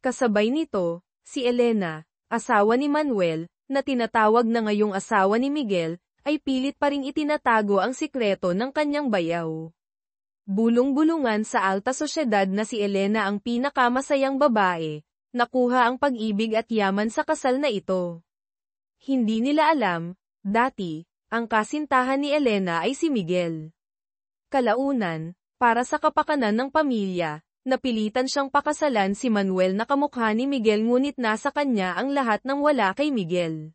Kasabay nito, si Elena, asawa ni Manuel, na tinatawag na ngayong asawa ni Miguel, ay pilit pa ring itinatago ang sikreto ng kanyang bayaw. Bulong-bulungan sa alta sosyedad na si Elena ang pinakamasayang babae, nakuha ang pag-ibig at yaman sa kasal na ito. Hindi nila alam, dati, ang kasintahan ni Elena ay si Miguel. Kalaunan, para sa kapakanan ng pamilya, napilitan siyang pakasalan si Manuel na kamukha ni Miguel ngunit nasa kanya ang lahat ng wala kay Miguel.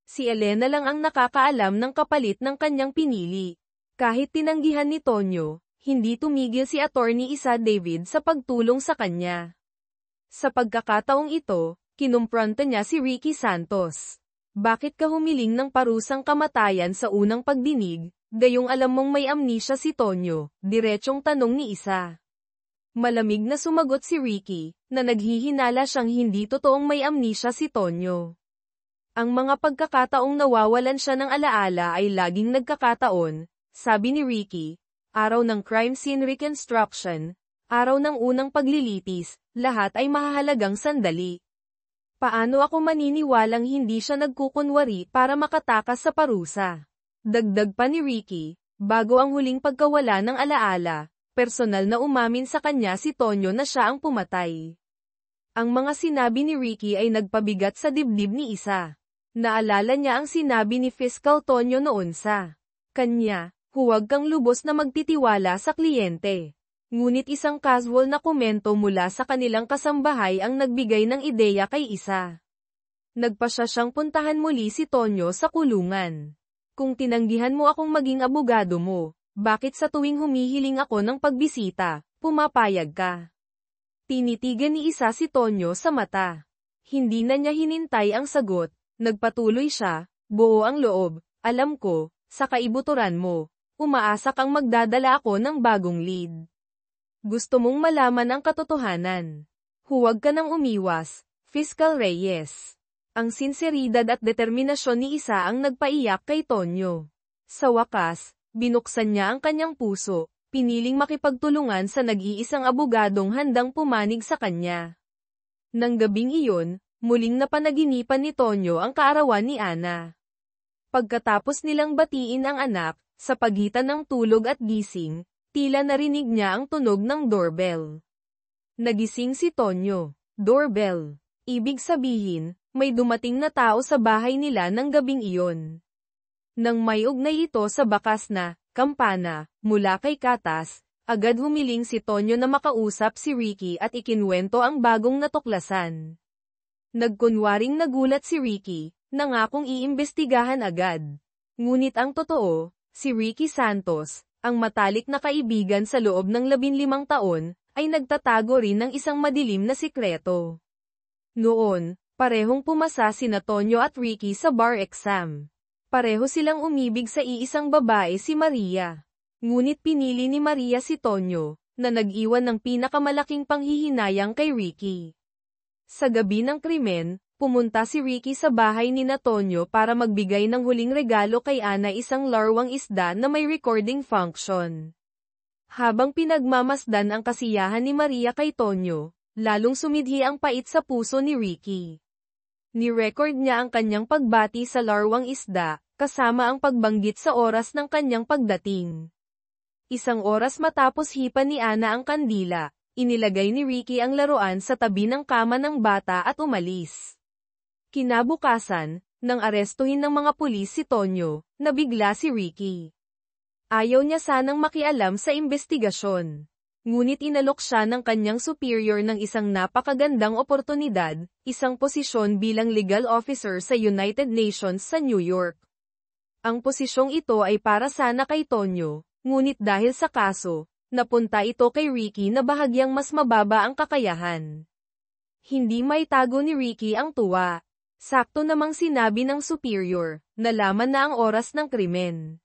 Si Elena lang ang nakakaalam ng kapalit ng kanyang pinili. Kahit tinanggihan ni Tonyo, hindi tumigil si Attorney Isa David sa pagtulong sa kanya. Sa pagkakataong ito, kinumpronta niya si Ricky Santos. Bakit ka humiling ng parusang kamatayan sa unang pagdinig, gayong alam mong may amnesia si Tonyo? Diretsong tanong ni Isa. Malamig na sumagot si Ricky, na naghihinala siyang hindi totoong may amnesia si Tonyo. Ang mga pagkakataong nawawalan siya ng alaala ay laging nagkakataon, sabi ni Ricky, araw ng crime scene reconstruction, araw ng unang paglilitis, lahat ay mahahalagang sandali. Paano ako maniniwalang hindi siya nagkukunwari para makatakas sa parusa? Dagdag pa ni Ricky, bago ang huling pagkawala ng alaala, personal na umamin sa kanya si Tonyo na siya ang pumatay. Ang mga sinabi ni Ricky ay nagpabigat sa dibdib ni Isa. Naalala niya ang sinabi ni Fiscal Tonyo noon sa kanya, huwag kang lubos na magtitiwala sa kliyente. Ngunit isang casual na komento mula sa kanilang kasambahay ang nagbigay ng ideya kay Isa. Nagpasya siyang puntahan muli si Tonyo sa kulungan. Kung tinanggihan mo akong maging abogado mo, bakit sa tuwing humihiling ako ng pagbisita, pumapayag ka? Tinitigan ni Isa si Tonyo sa mata. Hindi na niya hinintay ang sagot, nagpatuloy siya, buo ang loob, alam ko, sa kaibuturan mo, umaasa kang magdadala ako ng bagong lead. Gusto mong malaman ang katotohanan. Huwag ka nang umiwas, Fiscal Reyes. Ang sinseridad at determinasyon ni Isa ang nagpaiyak kay Tonyo. Sa wakas, binuksan niya ang kanyang puso, piniling makipagtulungan sa nag-iisang abogadong handang pumanig sa kanya. Nang gabing iyon, muling napanaginipan ni Tonyo ang kaarawan ni Ana. Pagkatapos nilang batiin ang anak, sa pagitan ng tulog at gising, tila narinig niya ang tunog ng doorbell. Nagising si Tonyo. Doorbell. Ibig sabihin, may dumating na tao sa bahay nila ng gabing iyon. Nang may ugnay ito sa bakas na kampana mula kay Katas, agad humiling si Tonyo na makausap si Ricky at ikinwento ang bagong natuklasan. Nagkunwaring nagulat si Ricky, nangakong iimbestigahan agad. Ngunit ang totoo, si Ricky Santos, ang matalik na kaibigan sa loob ng 15 taon, ay nagtatago rin ng isang madilim na sikreto. Noon, parehong pumasa sina Tonyo at Ricky sa bar exam. Pareho silang umibig sa iisang babae, si Maria. Ngunit pinili ni Maria si Tonyo, na nag-iwan ng pinakamalaking panghihinayang kay Ricky. Sa gabi ng krimen, pumunta si Ricky sa bahay ni Tonyo para magbigay ng huling regalo kay Ana, isang larwang isda na may recording function. Habang pinagmamasdan ang kasiyahan ni Maria kay Tonyo, lalong sumidhi ang pait sa puso ni Ricky. Ni-record niya ang kanyang pagbati sa larwang isda, kasama ang pagbanggit sa oras ng kanyang pagdating. Isang oras matapos hipan ni Ana ang kandila, inilagay ni Ricky ang laruan sa tabi ng kama ng bata at umalis. Kinabukasan, nang arestuhin ng mga pulis si Tonyo, nabigla si Ricky. Ayaw niya sanang makialam sa investigasyon. Ngunit inalok siya ng kanyang superior ng isang napakagandang oportunidad, isang posisyon bilang legal officer sa United Nations sa New York. Ang posisyong ito ay para sana kay Tonyo, ngunit dahil sa kaso, napunta ito kay Ricky na bahagyang mas mababa ang kakayahan. Hindi maitago ni Ricky ang tuwa. Sakto namang sinabi ng superior, nalaman na ang oras ng krimen.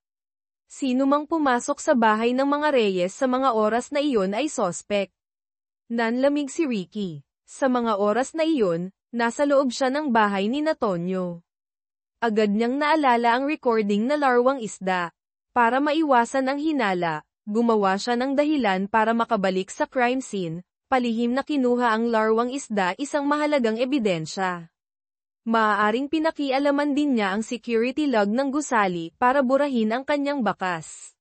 Sino mang pumasok sa bahay ng mga Reyes sa mga oras na iyon ay sospek. Nanlamig si Ricky. Sa mga oras na iyon, nasa loob siya ng bahay ni Tonyo. Agad niyang naalala ang recording na larwang isda. Para maiwasan ang hinala, gumawa siya ng dahilan para makabalik sa crime scene, palihim na kinuha ang larwang isda, isang mahalagang ebidensya. Maaaring pinakialaman din niya ang security log ng gusali para burahin ang kanyang bakas.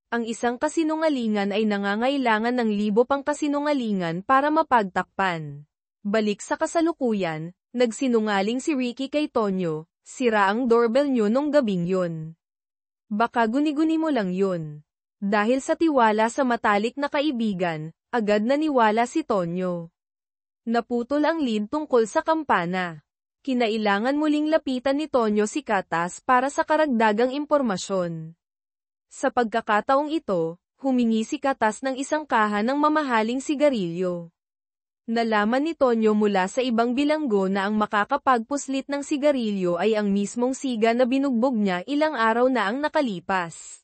Ang isang kasinungalingan ay nangangailangan ng libo pang kasinungalingan para mapagtakpan. Balik sa kasalukuyan, nagsinungaling si Ricky kay Tonyo, sira ang doorbell niyo nung gabing yun. Baka guni-guni mo lang yun. Dahil sa tiwala sa matalik na kaibigan, agad naniwala si Tonyo. Naputol ang lead tungkol sa kampana. Kinailangan muling lapitan ni Tonyo si Katas para sa karagdagang impormasyon. Sa pagkakataong ito, humingi si Katas ng isang kaha ng mamahaling sigarilyo. Nalaman ni Tonyo mula sa ibang bilanggo na ang makakapagpuslit ng sigarilyo ay ang mismong siga na binugbog niya ilang araw na ang nakalipas.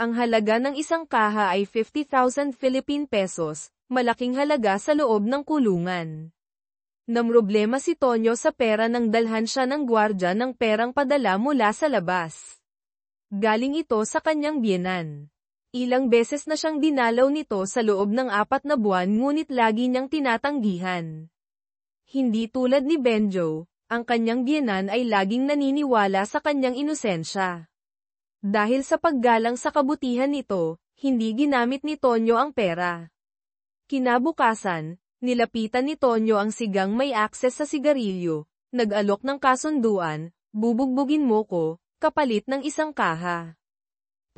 Ang halaga ng isang kaha ay 50,000 Philippine pesos, malaking halaga sa loob ng kulungan. Namroblema si Tonyo sa pera nang dalhan siya ng gwardya ng perang padala mula sa labas. Galing ito sa kanyang biyenan. Ilang beses na siyang dinalaw nito sa loob ng 4 na buwan ngunit lagi niyang tinatanggihan. Hindi tulad ni Benjo, ang kanyang biyenan ay laging naniniwala sa kanyang inosensya. Dahil sa paggalang sa kabutihan nito, hindi ginamit ni Tonyo ang pera. Kinabukasan, nilapitan ni Tonyo ang sigang may akses sa sigarilyo, nag-alok ng kasunduan, bubugbugin mo ko, kapalit ng isang kaha.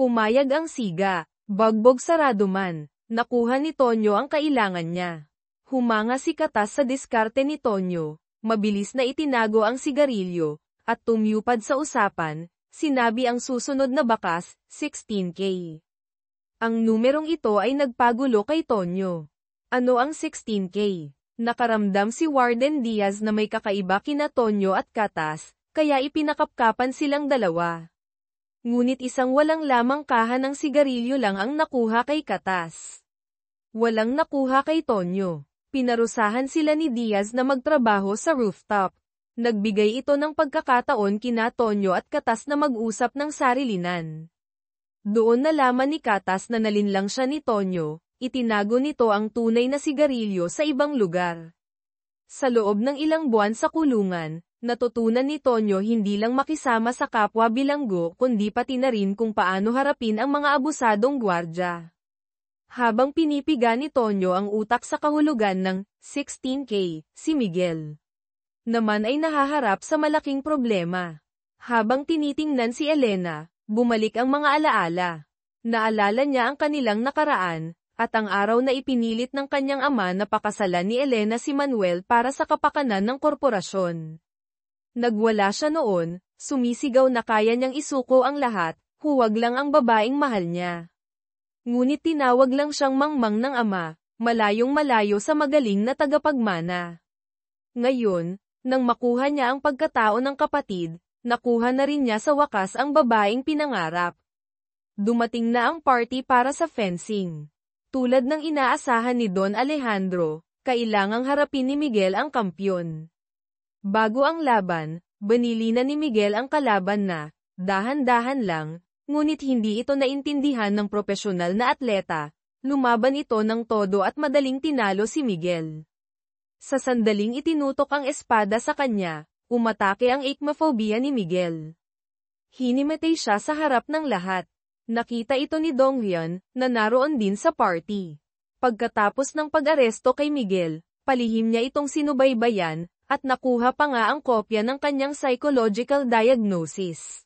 Pumayag ang siga, bagbog sarado man, nakuha ni Tonyo ang kailangan niya. Humanga si Katas sa diskarte ni Tonyo, mabilis na itinago ang sigarilyo, at tumyupad sa usapan, sinabi ang susunod na bakas, 16K. Ang numerong ito ay nagpagulo kay Tonyo. Ano ang 16K? Nakaramdam si Warden Diaz na may kakaiba kina Tonyo at Katas, kaya ipinakapkapan silang dalawa. Ngunit isang walang lamang kaha ng sigarilyo lang ang nakuha kay Katas. Walang nakuha kay Tonyo. Pinarusahan sila ni Diaz na magtrabaho sa rooftop. Nagbigay ito ng pagkakataon kina Tonyo at Katas na mag-usap ng sarilinan. Doon nalaman ni Katas na nalinlang siya ni Tonyo, itinago nito ang tunay na sigarilyo sa ibang lugar. Sa loob ng ilang buwan sa kulungan, natutunan ni Tonyo hindi lang makisama sa kapwa bilanggo kundi pati na rin kung paano harapin ang mga abusadong gwardya. Habang pinipiga ni Tonyo ang utak sa kahulugan ng 16K, si Miguel naman ay nahaharap sa malaking problema. Habang tinitingnan si Elena, bumalik ang mga alaala. Naalala niya ang kanilang nakaraan, at ang araw na ipinilit ng kanyang ama na pakasalan ni Elena si Manuel para sa kapakanan ng korporasyon. Nagwala siya noon, sumisigaw na kaya niyang isuko ang lahat, huwag lang ang babaeng mahal niya. Ngunit tinawag lang siyang mangmang ng ama, malayong malayo sa magaling na tagapagmana. Ngayon, nang makuha niya ang pagkatao ng kapatid, nakuha na rin niya sa wakas ang babaeng pinangarap. Dumating na ang party para sa fencing. Tulad ng inaasahan ni Don Alejandro, kailangang harapin ni Miguel ang kampyon. Bago ang laban, banilina ni Miguel ang kalaban na, dahan-dahan lang, ngunit hindi ito naintindihan ng propesyonal na atleta, lumaban ito ng todo at madaling tinalo si Miguel. Sa sandaling itinutok ang espada sa kanya, umatake ang akmophobia ni Miguel. Hinimatay siya sa harap ng lahat. Nakita ito ni Donghyun, na naroon din sa party. Pagkatapos ng pag-aresto kay Miguel, palihim niya itong sinubaybayan, at nakuha pa nga ang kopya ng kanyang psychological diagnosis.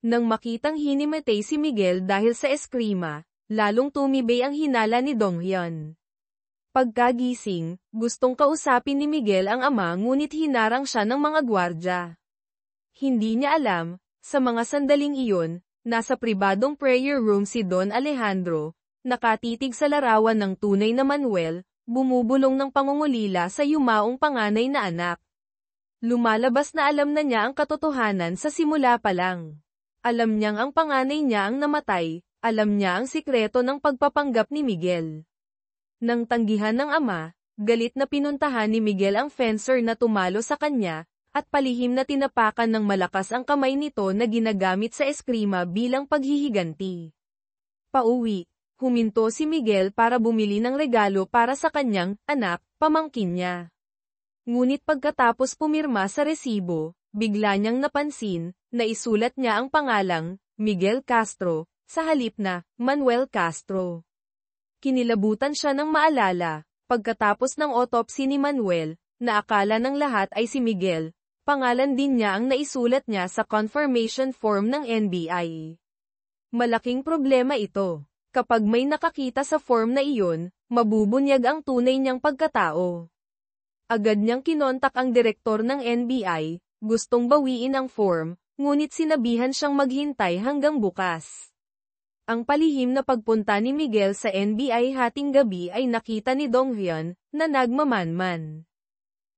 Nang makitang hinimatay si Miguel dahil sa eskrima, lalong tumibay ang hinala ni Donghyun. Pagkagising, gustong kausapin ni Miguel ang ama ngunit hinarang siya ng mga gwardya. Hindi niya alam, sa mga sandaling iyon, nasa pribadong prayer room si Don Alejandro, nakatitig sa larawan ng tunay na Manuel, bumubulong ng pangungulila sa yumaong panganay na anak. Lumalabas na alam na niya ang katotohanan sa simula pa lang. Alam niyang ang panganay niya ang namatay, alam niya ang sikreto ng pagpapanggap ni Miguel. Nang tanggihan ng ama, galit na pinuntahan ni Miguel ang fencer na tumalo sa kanya, at palihim na tinapakan ng malakas ang kamay nito na ginagamit sa eskrima bilang paghihiganti. Pauwi, huminto si Miguel para bumili ng regalo para sa kanyang anak, pamangkin niya. Ngunit pagkatapos pumirma sa resibo, bigla niyang napansin, na isulat niya ang pangalang, Miguel Castro, sa halip na, Manuel Castro. Kinilabutan siya ng maalala, pagkatapos ng autopsy ni Manuel, na akala ng lahat ay si Miguel, pangalan din niya ang naisulat niya sa confirmation form ng NBI. Malaking problema ito. Kapag may nakakita sa form na iyon, mabubunyag ang tunay niyang pagkatao. Agad niyang kinontak ang direktor ng NBI, gustong bawiin ang form, ngunit sinabihan siyang maghintay hanggang bukas. Ang palihim na pagpunta ni Miguel sa NBI hating gabi ay nakita ni Donghyun, na nagmamanman.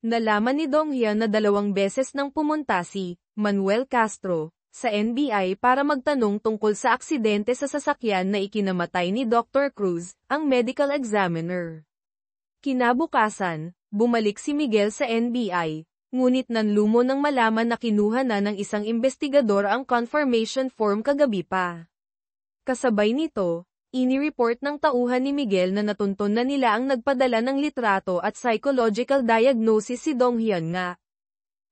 Nalaman ni Donghyun na 2 beses nang pumunta si Manuel Castro sa NBI para magtanong tungkol sa aksidente sa sasakyan na ikinamatay ni Dr. Cruz, ang medical examiner. Kinabukasan, bumalik si Miguel sa NBI, ngunit nanlumo nang malaman na kinuha na ng isang investigador ang confirmation form kagabi pa. Kasabay nito, Ini-report ng tauhan ni Miguel na natunton na nila ang nagpadala ng litrato at psychological diagnosis si Donghyun nga.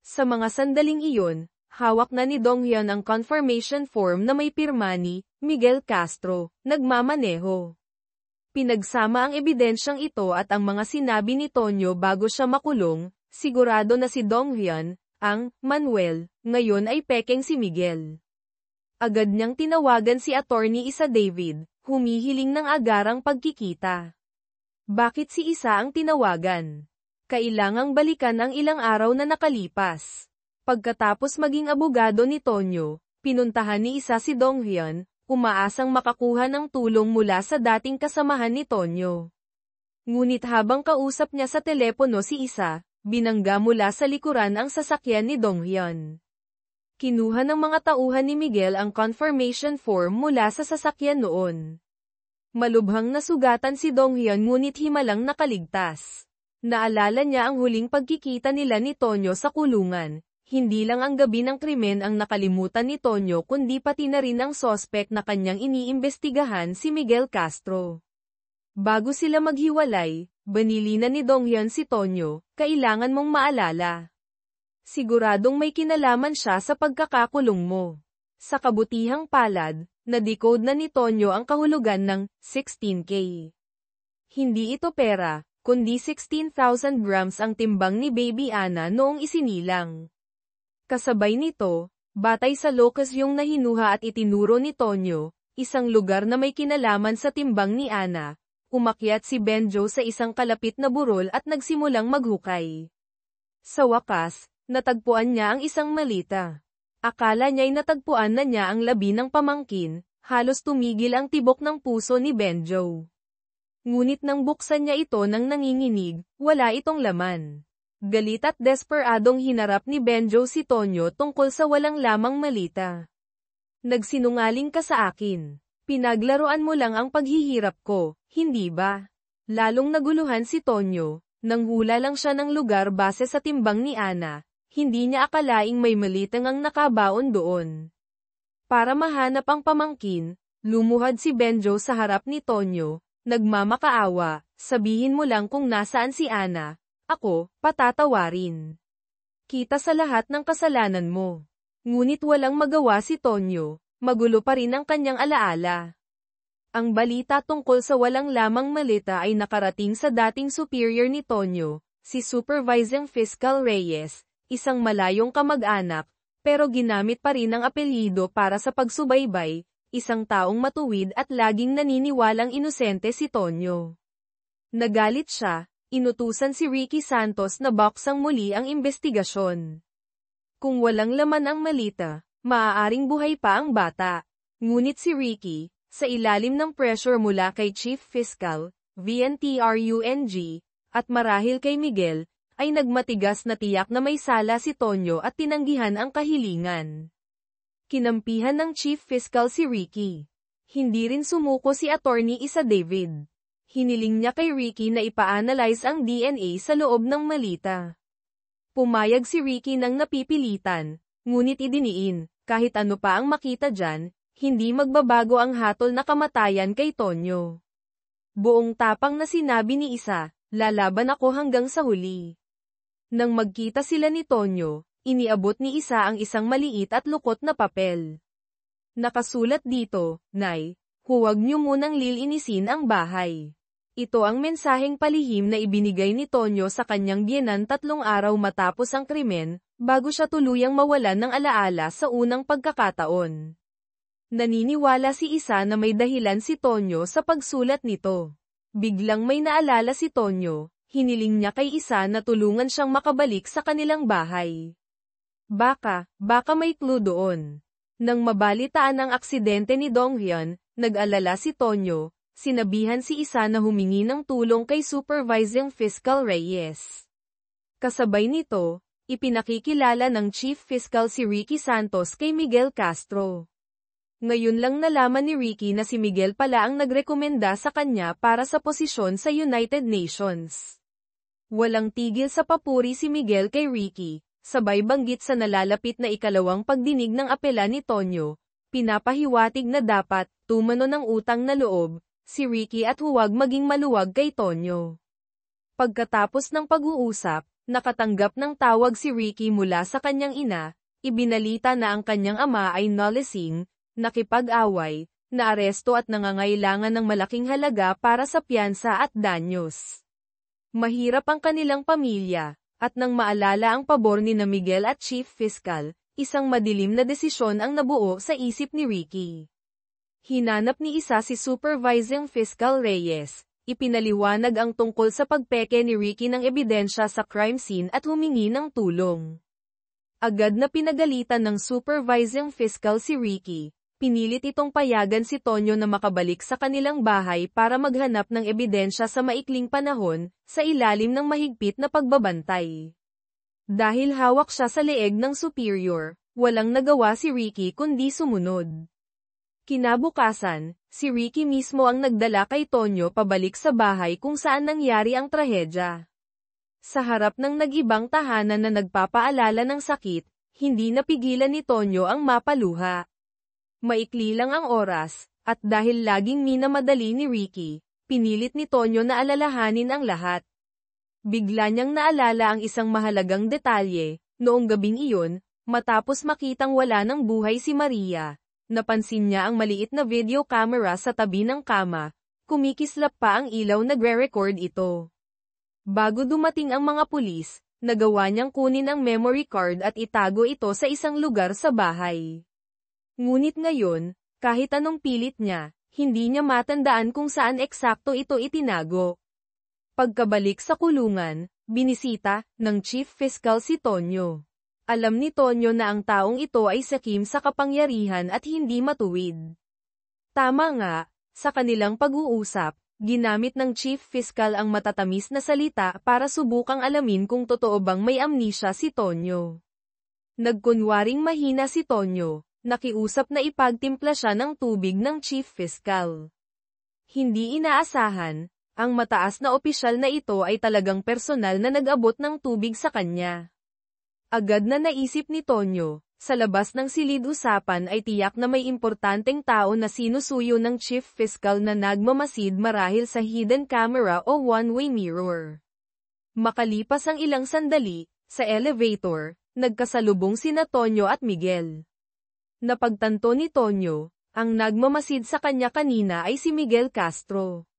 Sa mga sandaling iyon, hawak na ni Donghyun ang confirmation form na may pirma ni Miguel Castro, nagmamaneho. Pinagsama ang ebidensyang ito at ang mga sinabi ni Tonyo bago siya makulong, sigurado na si Donghyun, ang Manuel, ngayon ay pekeng si Miguel. Agad niyang tinawagan si Attorney Isa David, humihiling ng agarang pagkikita. Bakit si Isa ang tinawagan? Kailangang balikan ang ilang araw na nakalipas. Pagkatapos maging abogado ni Tonyo, pinuntahan ni Isa si Donghyun, umaasang makakuha ng tulong mula sa dating kasamahan ni Tonyo. Ngunit habang kausap niya sa telepono si Isa, binangga mula sa likuran ang sasakyan ni Donghyun. Kinuha ng mga tauhan ni Miguel ang confirmation form mula sa sasakyan noon. Malubhang nasugatan si Donghyun ngunit himalang nakaligtas. Naalala niya ang huling pagkikita nila ni Tonyo sa kulungan. Hindi lang ang gabi ng krimen ang nakalimutan ni Tonyo kundi pati na rin ang sospek na kanyang iniimbestigahan si Miguel Castro. Bago sila maghiwalay, banilinan ni Donghyun si Tonyo, kailangan mong maalala. Siguradong may kinalaman siya sa pagkakakulong mo. Sa kabutihang palad, na-decode na ni Tonyo ang kahulugan ng 16K. Hindi ito pera, kundi 16,000 grams ang timbang ni Baby Ana noong isinilang. Kasabay nito, batay sa locus yung nahinuha at itinuro ni Tonyo, isang lugar na may kinalaman sa timbang ni Ana. Umakyat si Benjo sa isang kalapit na burol at nagsimulang maghukay. Sa wakas, natagpuan niya ang isang malita. Akala niya'y natagpuan na niya ang labi ng pamangkin, halos tumigil ang tibok ng puso ni Benjo. Ngunit nang buksan niya ito nang nanginginig, wala itong laman. Galit at desperadong hinarap ni Benjo si Tonyo tungkol sa walang lamang malita. Nagsinungaling ka sa akin. Pinaglaruan mo lang ang paghihirap ko, hindi ba? Lalong naguluhan si Tonyo, nanghula lang siya ng lugar base sa timbang ni Ana. Hindi niya akalaing may malitang ang nakabaon doon. Para mahanap ang pamangkin, lumuhad si Benjo sa harap ni Tonyo, nagmamakaawa, sabihin mo lang kung nasaan si Ana, ako, patatawarin. Kita sa lahat ng kasalanan mo. Ngunit walang magawa si Tonyo, magulo pa rin ang kanyang alaala. Ang balita tungkol sa walang lamang malita ay nakarating sa dating superior ni Tonyo, si Supervising Fiscal Reyes, isang malayong kamag-anak, pero ginamit pa rin ang apelyido para sa pagsubaybay, isang taong matuwid at laging naniniwalang inosente si Tonyo. Nagalit siya, inutusan si Ricky Santos na baksang muli ang investigasyon. Kung walang laman ang malita, maaaring buhay pa ang bata. Ngunit si Ricky, sa ilalim ng pressure mula kay Chief Fiscal, VNTRUNG, at marahil kay Miguel, ay nagmatigas na tiyak na may sala si Tonyo at tinanggihan ang kahilingan. Kinampihan ng Chief Fiscal si Ricky. Hindi rin sumuko si Attorney Isa David. Hiniling niya kay Ricky na ipa-analyze ang DNA sa loob ng malita. Pumayag si Ricky nang napipilitan, ngunit idiniin, kahit ano pa ang makita dyan, hindi magbabago ang hatol na kamatayan kay Tonyo. Buong tapang na sinabi ni Isa, lalaban ako hanggang sa huli. Nang magkita sila ni Tonyo, iniabot ni Isa ang isang maliit at lukot na papel. Nakasulat dito, Nay, huwag niyo munang lilinisin ang bahay. Ito ang mensaheng palihim na ibinigay ni Tonyo sa kanyang biyenan 3 araw matapos ang krimen, bago siya tuluyang mawalan ng alaala sa unang pagkakataon. Naniniwala si Isa na may dahilan si Tonyo sa pagsulat nito. Biglang may naalala si Tonyo, hiniling niya kay Isa na tulungan siyang makabalik sa kanilang bahay. Baka may clue doon. Nang mabalitaan ang aksidente ni Donghyun, nag-alala si Tonyo, sinabihan si Isa na humingi ng tulong kay Supervising Fiscal Reyes. Kasabay nito, ipinakikilala ng Chief Fiscal si Ricky Santos kay Miguel Castro. Ngayon lang nalaman ni Ricky na si Miguel pala ang nagrekomenda sa kanya para sa posisyon sa United Nations. Walang tigil sa papuri si Miguel kay Ricky, sabay banggit sa nalalapit na ikalawang pagdinig ng apela ni Tonyo, pinapahiwatig na dapat, tumano ng utang na loob, si Ricky at huwag maging maluwag kay Tonyo. Pagkatapos ng pag-uusap, nakatanggap ng tawag si Ricky mula sa kanyang ina, ibinalita na ang kanyang ama ay nalasing, nakipag-away, naaresto at nangangailangan ng malaking halaga para sa piyansa at danyos. Mahirap ang kanilang pamilya, at nang maalala ang pabor ni na Miguel at Chief Fiscal, isang madilim na desisyon ang nabuo sa isip ni Ricky. Hinanap ni isa si Supervising Fiscal Reyes, ipinaliwanag ang tungkol sa pagpeke ni Ricky ng ebidensya sa crime scene at humingi ng tulong. Agad na pinagalitan ng Supervising Fiscal si Ricky. Pinilit itong payagan si Tonyo na makabalik sa kanilang bahay para maghanap ng ebidensya sa maikling panahon, sa ilalim ng mahigpit na pagbabantay. Dahil hawak siya sa leeg ng superior, walang nagawa si Ricky kundi sumunod. Kinabukasan, si Ricky mismo ang nagdala kay Tonyo pabalik sa bahay kung saan nangyari ang trahedya. Sa harap ng nag-ibang tahanan na nagpapaalala ng sakit, hindi napigilan ni Tonyo ang mapaluha. Maikli lang ang oras, at dahil laging minamadali ni Ricky, pinilit ni Tonyo na alalahanin ang lahat. Bigla niyang naalala ang isang mahalagang detalye, noong gabing iyon, matapos makitang wala ng buhay si Maria, napansin niya ang maliit na video camera sa tabi ng kama, kumikislap pa ang ilaw nagre-record ito. Bago dumating ang mga pulis, nagawa niyang kunin ang memory card at itago ito sa isang lugar sa bahay. Ngunit ngayon, kahit anong pilit niya, hindi niya matandaan kung saan eksakto ito itinago. Pagkabalik sa kulungan, binisita ng Chief Fiscal si Tonyo. Alam ni Tonyo na ang taong ito ay sakim sa kapangyarihan at hindi matuwid. Tama nga, sa kanilang pag-uusap, ginamit ng Chief Fiscal ang matatamis na salita para subukang alamin kung totoo bang may amnesia si Tonyo. Nagkunwaring mahina si Tonyo. Nakiusap na ipagtimpla siya ng tubig ng Chief Fiscal. Hindi inaasahan, ang mataas na opisyal na ito ay talagang personal na nag-abot ng tubig sa kanya. Agad na naisip ni Tonyo, sa labas ng silid-usapan ay tiyak na may importanteng tao na sinusuyo ng Chief Fiscal na nagmamasid marahil sa hidden camera o one-way mirror. Makalipas ang ilang sandali, sa elevator, nagkasalubong sina Tonyo at Miguel. Napagtanto ni Tonyo, ang nagmamasid sa kanya kanina ay si Miguel Castro.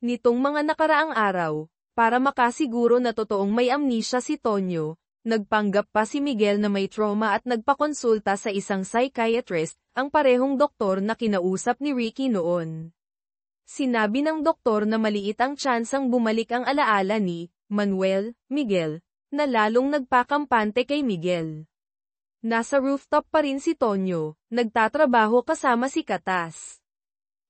Nitong mga nakaraang araw, para makasiguro na totoong may amnesia si Tonyo, nagpanggap pa si Miguel na may trauma at nagpakonsulta sa isang psychiatrist, ang parehong doktor na kinausap ni Ricky noon. Sinabi ng doktor na maliit ang tsansang bumalik ang alaala ni Manuel, Miguel, na lalong nagpakampante kay Miguel. Nasa rooftop pa rin si Tonyo, nagtatrabaho kasama si Katas.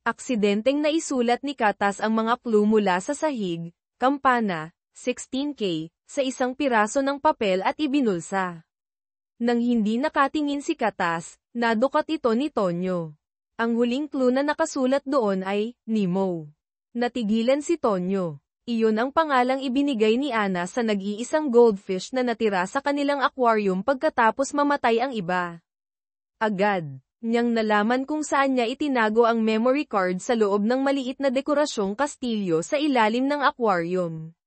Aksidenteng naisulat ni Katas ang mga clue mula sa sahig, kampana, 16K, sa isang piraso ng papel at ibinulsa. Nang hindi nakatingin si Katas, nadukat ito ni Tonyo. Ang huling clue na nakasulat doon ay, Nemo. Natigilan si Tonyo. Iyon ang pangalang ibinigay ni Ana sa nag-iisang goldfish na natira sa kanilang aquarium pagkatapos mamatay ang iba. Agad niyang nalaman kung saan niya itinago ang memory card sa loob ng maliit na dekorasyong kastilyo sa ilalim ng aquarium.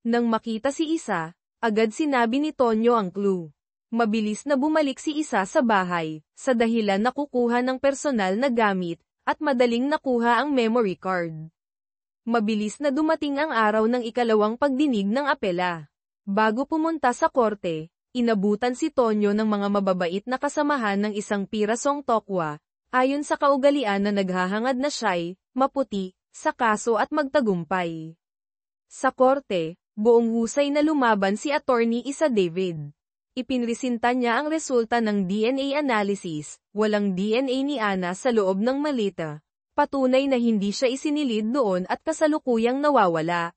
Nang makita si Isa, agad sinabi ni Tonyo ang clue. Mabilis na bumalik si Isa sa bahay, sa dahilan na kukuha ng personal na gamit, at madaling nakuha ang memory card. Mabilis na dumating ang araw ng ikalawang pagdinig ng apela. Bago pumunta sa korte, inabutan si Tonyo ng mga mababait na kasamahan ng isang pirasong tokwa, ayon sa kaugalian na naghahangad na siya'y maputi sa kaso at magtagumpay. Sa korte, buong husay na lumaban si Attorney Isa David. Ipinresinta niya ang resulta ng DNA analysis, walang DNA ni Ana sa loob ng maleta. Patunay na hindi siya isinilid doon at kasalukuyang nawawala.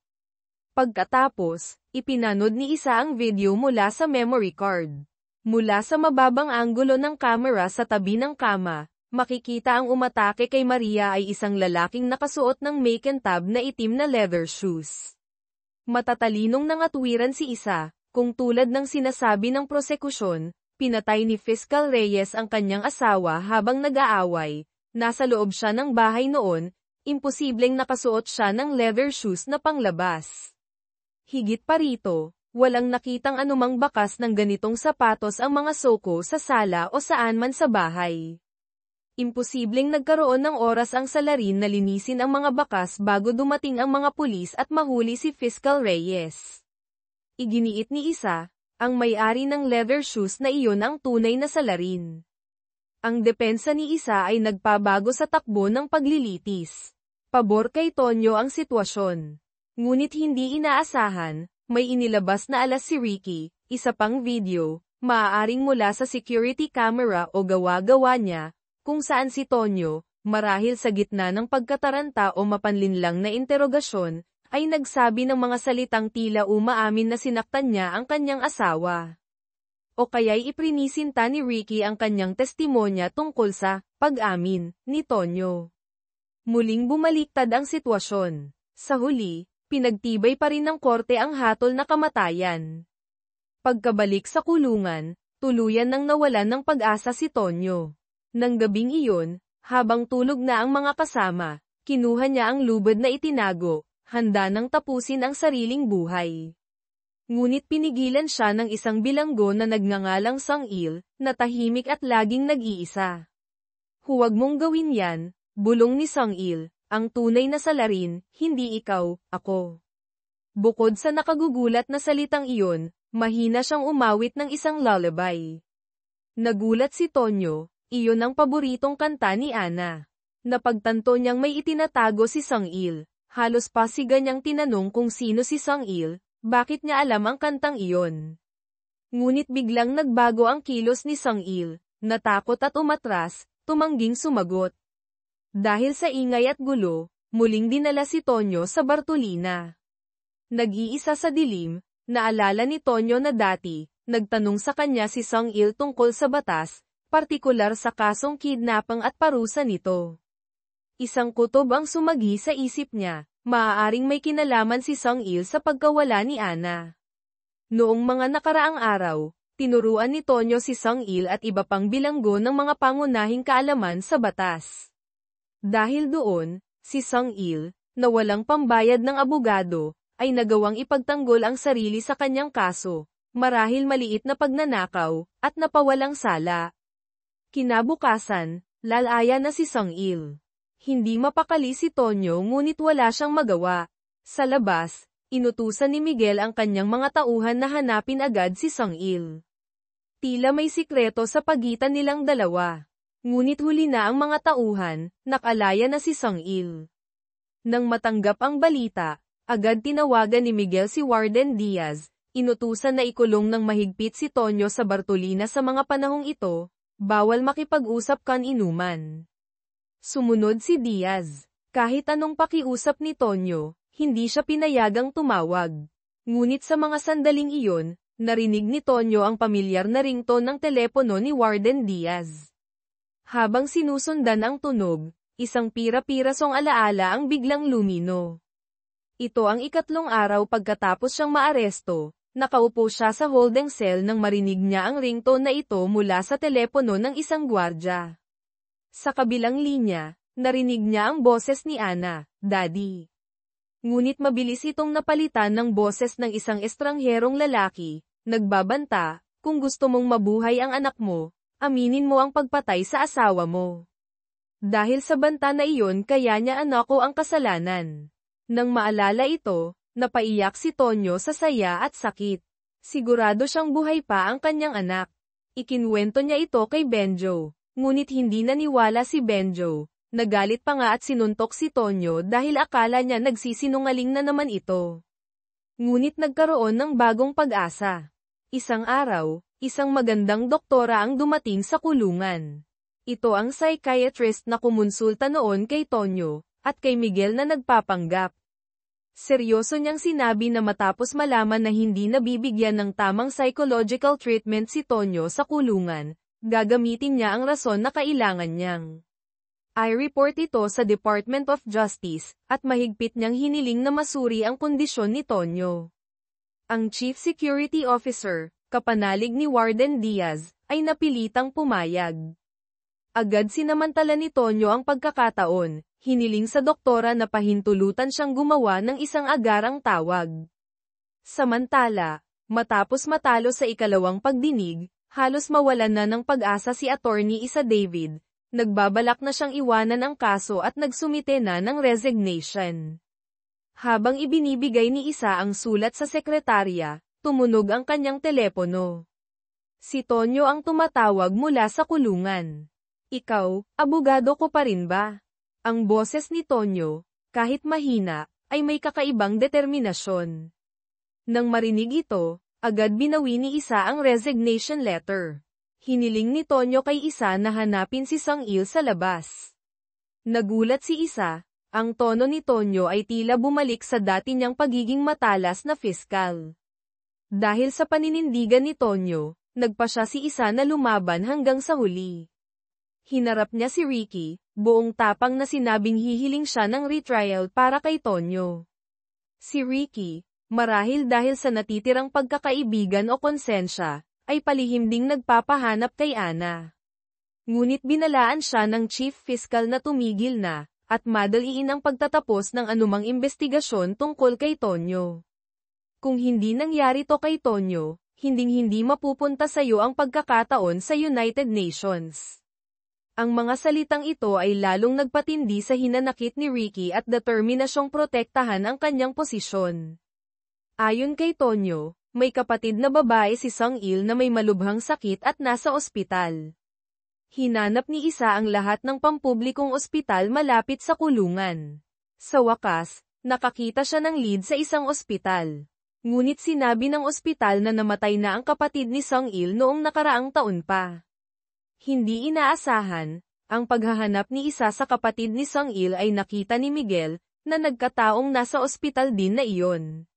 Pagkatapos, ipinanood ni Isa ang video mula sa memory card. Mula sa mababang anggulo ng kamera sa tabi ng kama, makikita ang umatake kay Maria ay isang lalaking nakasuot ng make-and-tab na itim na leather shoes. Matatalinong nangatwiran si Isa, kung tulad ng sinasabi ng prosekusyon, pinatay ni Fiscal Reyes ang kanyang asawa habang nag-aaway. Nasa loob siya ng bahay noon, imposibleng nakasuot siya ng leather shoes na panglabas. Higit pa rito, walang nakitang anumang bakas ng ganitong sapatos ang mga Soko sa sala o saan man sa bahay. Imposibleng nagkaroon ng oras ang salarin na linisin ang mga bakas bago dumating ang mga pulis at mahuli si Fiscal Reyes. Iginiit ni isa, ang may-ari ng leather shoes na iyon ang tunay na salarin. Ang depensa ni isa ay nagpabago sa takbo ng paglilitis. Pabor kay Tonyo ang sitwasyon. Ngunit hindi inaasahan, may inilabas na alas si Ricky, isa pang video, maaaring mula sa security camera o gawa-gawa niya, kung saan si Tonyo, marahil sa gitna ng pagkataranta o mapanlinlang na interogasyon, ay nagsabi ng mga salitang tila umaamin na sinaktan niya ang kanyang asawa. O kaya'y iprinisinta ni Ricky ang kanyang testimonya tungkol sa pag-amin ni Tonyo. Muling bumaliktad ang sitwasyon. Sa huli, pinagtibay pa rin ng korte ang hatol na kamatayan. Pagkabalik sa kulungan, tuluyan nang nawalan ng pag-asa si Tonyo. Nang gabing iyon, habang tulog na ang mga kasama, kinuha niya ang lubid na itinago, handa nang tapusin ang sariling buhay. Ngunit pinigilan siya ng isang bilanggo na nagngangalang Sangil, na tahimik at laging nag-iisa. Huwag mong gawin yan, bulong ni Sangil, ang tunay na salarin, hindi ikaw, ako. Bukod sa nakagugulat na salitang iyon, mahina siyang umawit ng isang lullaby. Nagulat si Tonyo, iyon ang paboritong kanta ni Ana. Napagtanto niyang may itinatago si Sangil. Halos pasiga niyang tinanong kung sino si Sangil, bakit niya alam ang kantang iyon. Ngunit biglang nagbago ang kilos ni Sangil, natakot at umatras, tumangging sumagot. Dahil sa ingay at gulo, muling dinala si Tonyo sa Bartolina. Nag-iisa sa dilim, naalala ni Tonyo na dati, nagtanong sa kanya si Sangil tungkol sa batas, partikular sa kasong kidnapang at parusa nito. Isang kutob ang sumagi sa isip niya, maaaring may kinalaman si Sangil sa pagkawala ni Ana. Noong mga nakaraang araw, tinuruan ni Tonyo si Sangil at iba pang bilanggo ng mga pangunahing kaalaman sa batas. Dahil doon, si Sangil, na walang pambayad ng abogado, ay nagawang ipagtanggol ang sarili sa kanyang kaso, marahil maliit na pagnanakaw, at napawalang sala. Kinabukasan, lalaya na si Sangil. Hindi mapakali si Tonyo ngunit wala siyang magawa. Sa labas, inutusan ni Miguel ang kanyang mga tauhan na hanapin agad si Sangil. Tila may sikreto sa pagitan nilang dalawa. Ngunit huli na ang mga tauhan, nakalaya na si Sangil. Nang matanggap ang balita, agad tinawagan ni Miguel si Warden Diaz, inutusan na ikulong ng mahigpit si Tonyo sa Bartolina sa mga panahong ito, bawal makipag-usap kan inuman. Sumunod si Diaz. Kahit anong pakiusap ni Tonyo, hindi siya pinayagang tumawag. Ngunit sa mga sandaling iyon, narinig ni Tonyo ang pamilyar na ringtone ng telepono ni Warden Diaz. Habang sinusundan ang tunog, isang pira-pirasong alaala ang biglang lumino. Ito ang ikatlong araw pagkatapos siyang maaresto, nakaupo siya sa holding cell nang marinig niya ang ringtone na ito mula sa telepono ng isang gwardya. Sa kabilang linya, narinig niya ang boses ni Ana, Daddy. Ngunit mabilis itong napalitan ng boses ng isang estrangherong lalaki, nagbabanta, kung gusto mong mabuhay ang anak mo, aminin mo ang pagpatay sa asawa mo. Dahil sa banta na iyon kaya niya anako ang kasalanan. Nang maalala ito, napaiyak si Tonyo sa saya at sakit. Sigurado siyang buhay pa ang kanyang anak. Ikinwento niya ito kay Benjo. Ngunit hindi naniwala si Benjo, nagalit pa nga at sinuntok si Tonyo dahil akala niya nagsisinungaling na naman ito. Ngunit nagkaroon ng bagong pag-asa. Isang araw, isang magandang doktora ang dumating sa kulungan. Ito ang psychiatrist na kumonsulta noon kay Tonyo, at kay Miguel na nagpapanggap. Seryoso niyang sinabi na matapos malaman na hindi nabibigyan ng tamang psychological treatment si Tonyo sa kulungan, gagamitin niya ang rason na kailangan niyang. I-report ito sa Department of Justice, at mahigpit niyang hiniling na masuri ang kondisyon ni Tonyo. Ang Chief Security Officer, kapanalig ni Warden Diaz, ay napilitang pumayag. Agad sinamantala ni Tonyo ang pagkakataon, Hiniling sa doktora na pahintulutan siyang gumawa ng isang agarang tawag. Samantala, matapos matalo sa ikalawang pagdinig, halos mawalan na ng pag-asa si Attorney Isa David. Nagbabalak na siyang iwanan ang kaso at nagsumite na ng resignation. Habang ibinibigay ni Isa ang sulat sa sekretarya, tumunog ang kanyang telepono. Si Tonyo ang tumatawag mula sa kulungan. Ikaw, abogado ko pa rin ba? Ang boses ni Tonyo, kahit mahina, ay may kakaibang determinasyon. Nang marinig ito, agad binawi ni Isa ang resignation letter. Hiniling ni Tonyo kay Isa na hanapin si Sangil sa labas. Nagulat si Isa, ang tono ni Tonyo ay tila bumalik sa dati niyang pagiging matalas na fiskal. Dahil sa paninindigan ni Tonyo, nagpa siya si Isa na lumaban hanggang sa huli. Hinarap niya si Ricky, buong tapang na sinabing hihiling siya ng retrial para kay Tonyo. Si Ricky, marahil dahil sa natitirang pagkakaibigan o konsensya, ay palihim ding nagpapahanap kay Ana. Ngunit binalaan siya ng chief fiscal na tumigil na, at madaliin ang pagtatapos ng anumang investigasyon tungkol kay Tonyo. Kung hindi nangyari to kay Tonyo, hinding-hindi mapupunta sa iyo ang pagkakataon sa United Nations. Ang mga salitang ito ay lalong nagpatindi sa hinanakit ni Ricky at determinasyong protektahan ang kanyang posisyon. Ayon kay Tonyo, may kapatid na babae si Sangil na may malubhang sakit at nasa ospital. Hinanap ni Isa ang lahat ng pampublikong ospital malapit sa kulungan. Sa wakas, nakakita siya ng lead sa isang ospital. Ngunit sinabi ng ospital na namatay na ang kapatid ni Sangil noong nakaraang taon pa. Hindi inaasahan, ang paghahanap ni Isa sa kapatid ni Sangil ay nakita ni Miguel, na nagkataong nasa ospital din na iyon.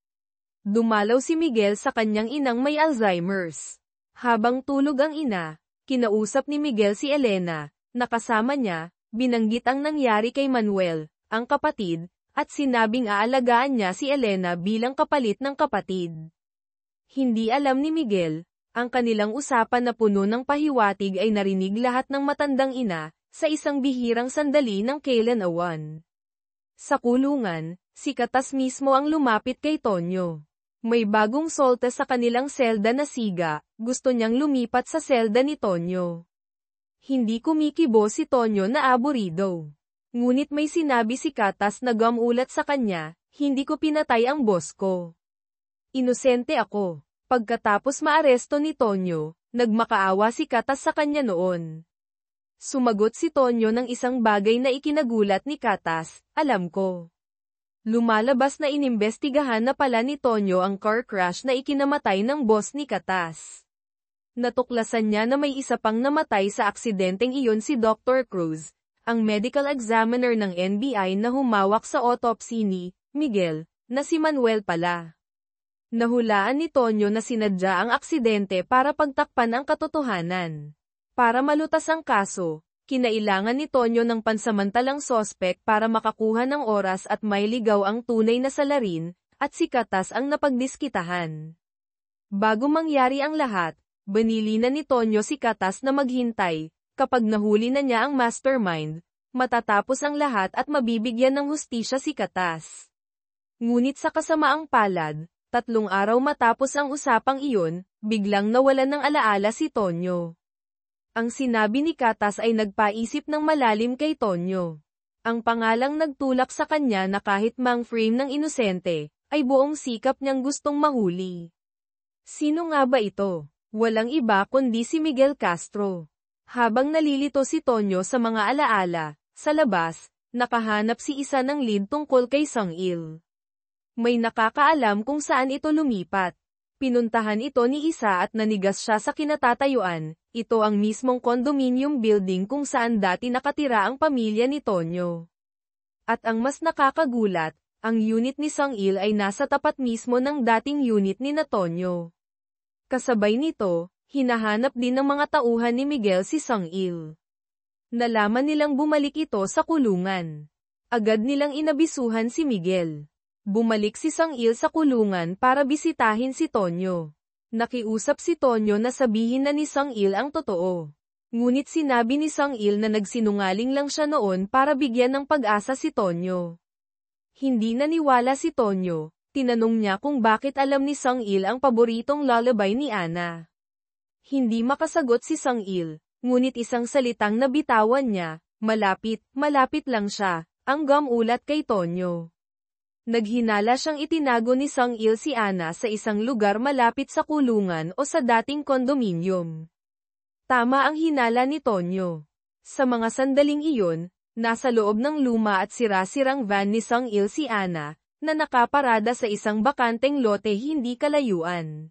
Dumalaw si Miguel sa kanyang inang may Alzheimer's. Habang tulog ang ina, kinausap ni Miguel si Elena, na kasama niya, binanggit ang nangyari kay Manuel, ang kapatid, at sinabing aalagaan niya si Elena bilang kapalit ng kapatid. Hindi alam ni Miguel, ang kanilang usapan na puno ng pahiwatig ay narinig lahat ng matandang ina, sa isang bihirang sandali ng kailan awan. Sa kulungan, si Katas mismo ang lumapit kay Tonyo. May bagong solte sa kanilang selda na siga, gusto niyang lumipat sa selda ni Tonyo. Hindi kumikibo si Tonyo na aburido. Ngunit may sinabi si Katas na gamulat sa kanya, hindi ko pinatay ang boss ko. Inosente ako. Pagkatapos maaresto ni Tonyo, nagmakaawa si Katas sa kanya noon. Sumagot si Tonyo ng isang bagay na ikinagulat ni Katas, alam ko. Lumalabas na inimbestigahan na pala ni Tonyo ang car crash na ikinamatay ng boss ni Katas. Natuklasan niya na may isa pang namatay sa aksidenteng iyon si Dr. Cruz, ang medical examiner ng NBI na humawak sa autopsy ni Miguel, na si Manuel pala. Nahulaan ni Tonyo na sinadya ang aksidente para pagtakpan ang katotohanan. Para malutas ang kaso, kinailangan ni Tonyo ng pansamantalang sospek para makakuha ng oras at mailigaw ang tunay na salarin, at si Katas ang napagdiskitahan. Bago mangyari ang lahat, banili na ni Tonyo si Katas na maghintay, kapag nahuli na niya ang mastermind, matatapos ang lahat at mabibigyan ng hustisya si Katas. Ngunit sa kasamaang palad, 3 araw matapos ang usapang iyon, biglang nawalan ng alaala si Tonyo. Ang sinabi ni Katas ay nagpaisip ng malalim kay Tonyo. Ang pangalang nagtulak sa kanya na kahit mang frame ng inosente, ay buong sikap niyang gustong mahuli. Sino nga ba ito? Walang iba kundi si Miguel Castro. Habang nalilito si Tonyo sa mga alaala, sa labas, nakahanap si Isa ng lead tungkol kay Sangil. May nakakaalam kung saan ito lumipat. Pinuntahan ito ni Isa at nanigas siya sa kinatatayuan. Ito ang mismong condominium building kung saan dati nakatira ang pamilya ni Tonyo. At ang mas nakakagulat, ang unit ni Sangil ay nasa tapat mismo ng dating unit ni Tonyo. Kasabay nito, hinahanap din ng mga tauhan ni Miguel si Sangil. Nalaman nilang bumalik ito sa kulungan. Agad nilang inabisuhan si Miguel. Bumalik si Sangil sa kulungan para bisitahin si Tonyo. Nakiusap si Tonyo na sabihin na ni Sangil ang totoo. Ngunit sinabi ni Sangil na nagsinungaling lang siya noon para bigyan ng pag-asa si Tonyo. Hindi naniwala si Tonyo. Tinanong niya kung bakit alam ni Sangil ang paboritong lullaby ni Ana. Hindi makasagot si Sangil, ngunit isang salitang nabitawan niya, malapit lang siya, ang gumulat kay Tonyo. Naghinala siyang itinago ni Sangil si Ana sa isang lugar malapit sa kulungan o sa dating kondominium. Tama ang hinala ni Tonyo. Sa mga sandaling iyon, nasa loob ng luma at sira-sirang van ni Sangil si Ana, na nakaparada sa isang bakanteng lote hindi kalayuan.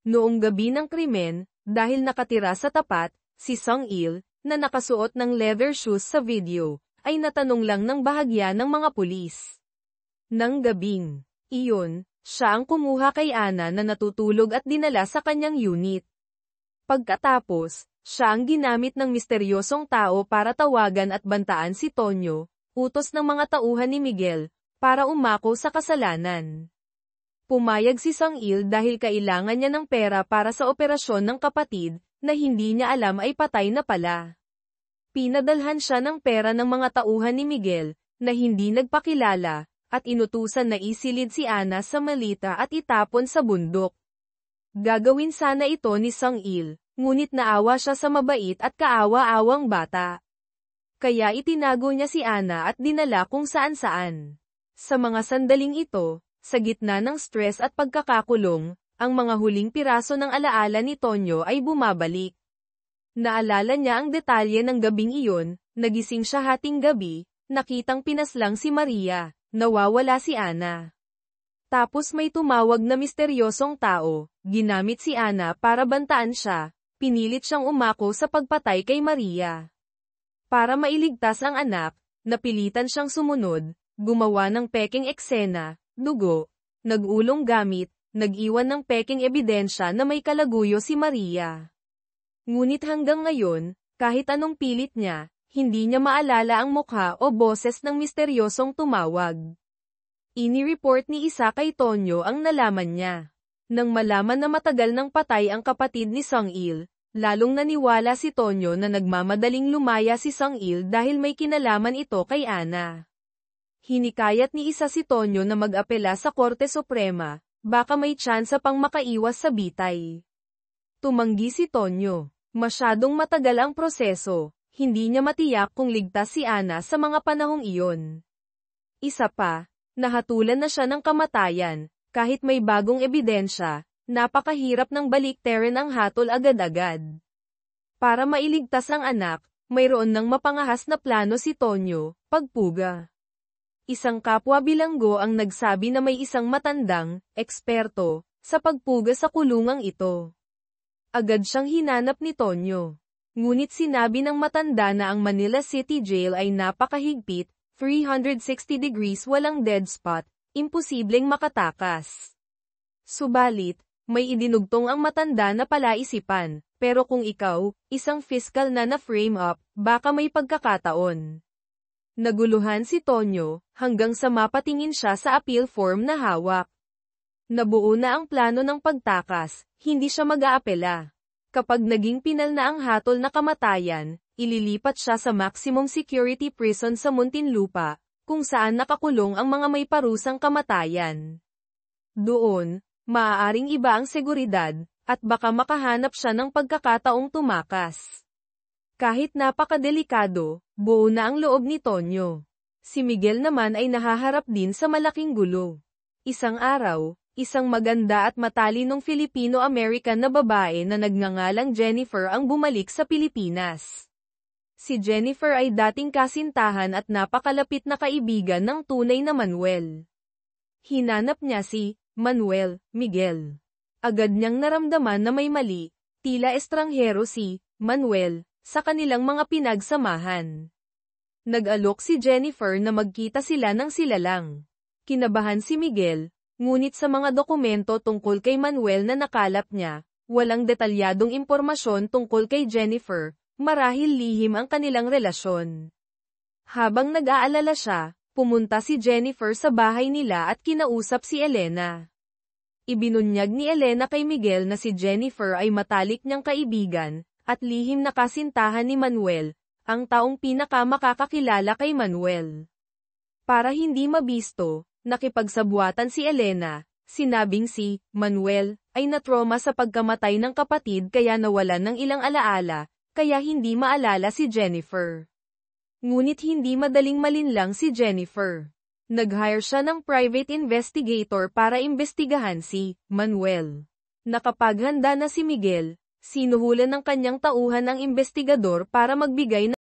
Noong gabi ng krimen, dahil nakatira sa tapat, si Sangil, na nakasuot ng leather shoes sa video, ay natanong lang ng bahagya ng mga pulis. Nang gabing iyon, siya ang kumuha kay Ana na natutulog at dinala sa kanyang unit. Pagkatapos, siya ang ginamit ng misteryosong tao para tawagan at bantaan si Tonyo, utos ng mga tauhan ni Miguel, para umako sa kasalanan. Pumayag si Sangil dahil kailangan niya ng pera para sa operasyon ng kapatid, na hindi niya alam ay patay na pala. Pinadalhan siya ng pera ng mga tauhan ni Miguel, na hindi nagpakilala, at inutusan na isilid si Ana sa malita at itapon sa bundok. Gagawin sana ito ni Sangil, ngunit naawa siya sa mabait at kaawa-awang bata. Kaya itinago niya si Ana at dinala kung saan-saan. Sa mga sandaling ito, sa gitna ng stress at pagkakakulong, ang mga huling piraso ng alaala ni Tonyo ay bumabalik. Naalala niya ang detalye ng gabing iyon, nagising siya hating gabi, nakitang pinaslang si Maria. Nawawala si Ana. Tapos may tumawag na misteryosong tao, ginamit si Ana para bantaan siya, pinilit siyang umako sa pagpatay kay Maria. Para mailigtas ang anak, napilitan siyang sumunod, gumawa ng peking eksena, dugo, nag-ulong gamit, nag-iwan ng peking ebidensya na may kalaguyo si Maria. Ngunit hanggang ngayon, kahit anong pilit niya, hindi niya maalala ang mukha o boses ng misteryosong tumawag. Ini-report ni isa kay Tonyo ang nalaman niya. Nang malaman na matagal nang patay ang kapatid ni Sangil, lalong naniwala si Tonyo na nagmamadaling lumaya si Sangil dahil may kinalaman ito kay Ana. Hinikayat ni isa si Tonyo na mag-apela sa Korte Suprema, baka may tsansa pang makaiwas sa bitay. Tumanggi si Tonyo. Masyadong matagal ang proseso. Hindi niya matiyak kung ligtas si Ana sa mga panahong iyon. Isa pa, nahatulan na siya ng kamatayan, kahit may bagong ebidensya, napakahirap ng baliktarin ang hatol agad-agad. Para mailigtas ang anak, mayroon ng mapangahas na plano si Tonyo, pagpuga. Isang kapwa bilanggo ang nagsabi na may isang matandang, eksperto, sa pagpuga sa kulungang ito. Agad siyang hinanap ni Tonyo. Ngunit sinabi ng matanda na ang Manila City Jail ay napakahigpit, 360 degrees walang dead spot, imposibleng makatakas. Subalit, may idinugtong ang matanda na palaisipan, pero kung ikaw, isang fiscal na na-frame up, baka may pagkakataon. Naguluhan si Tonyo, hanggang sa mapatingin siya sa appeal form na hawak. Nabuo na ang plano ng pagtakas, hindi siya mag-aapela. Kapag naging pinal na ang hatol na kamatayan, ililipat siya sa maximum security prison sa Muntinlupa, kung saan nakakulong ang mga may parusang kamatayan. Doon, maaaring iba ang seguridad, at baka makahanap siya ng pagkakataong tumakas. Kahit napakadelikado, buo na ang loob ni Tonyo. Si Miguel naman ay nahaharap din sa malaking gulo. Isang araw, isang maganda at matalinong Filipino-American na babae na nagngangalang Jennifer ang bumalik sa Pilipinas. Si Jennifer ay dating kasintahan at napakalapit na kaibigan ng tunay na Manuel. Hinanap niya si Manuel, Miguel. Agad niyang naramdaman na may mali, tila estranghero si Manuel, sa kanilang mga pinagsamahan. Nag-alok si Jennifer na magkita sila ng sila lang. Kinabahan si Miguel, ngunit sa mga dokumento tungkol kay Manuel na nakalap niya, walang detalyadong impormasyon tungkol kay Jennifer, marahil lihim ang kanilang relasyon. Habang nag-aalala siya, pumunta si Jennifer sa bahay nila at kinausap si Elena. Ibinunyag ni Elena kay Miguel na si Jennifer ay matalik niyang kaibigan, at lihim na kasintahan ni Manuel, ang taong pinakamakakakilala kay Manuel. Para hindi mabisto, nakipagsabuatan si Elena, sinabing si Manuel ay natroma sa pagkamatay ng kapatid kaya nawalan ng ilang alaala, kaya hindi maalala si Jennifer. Ngunit hindi madaling malinlang si Jennifer. Nag-hire siya ng private investigator para imbestigahan si Manuel. Nakapaghanda na si Miguel, sinuhulan ng kanyang tauhan ang investigador para magbigay ng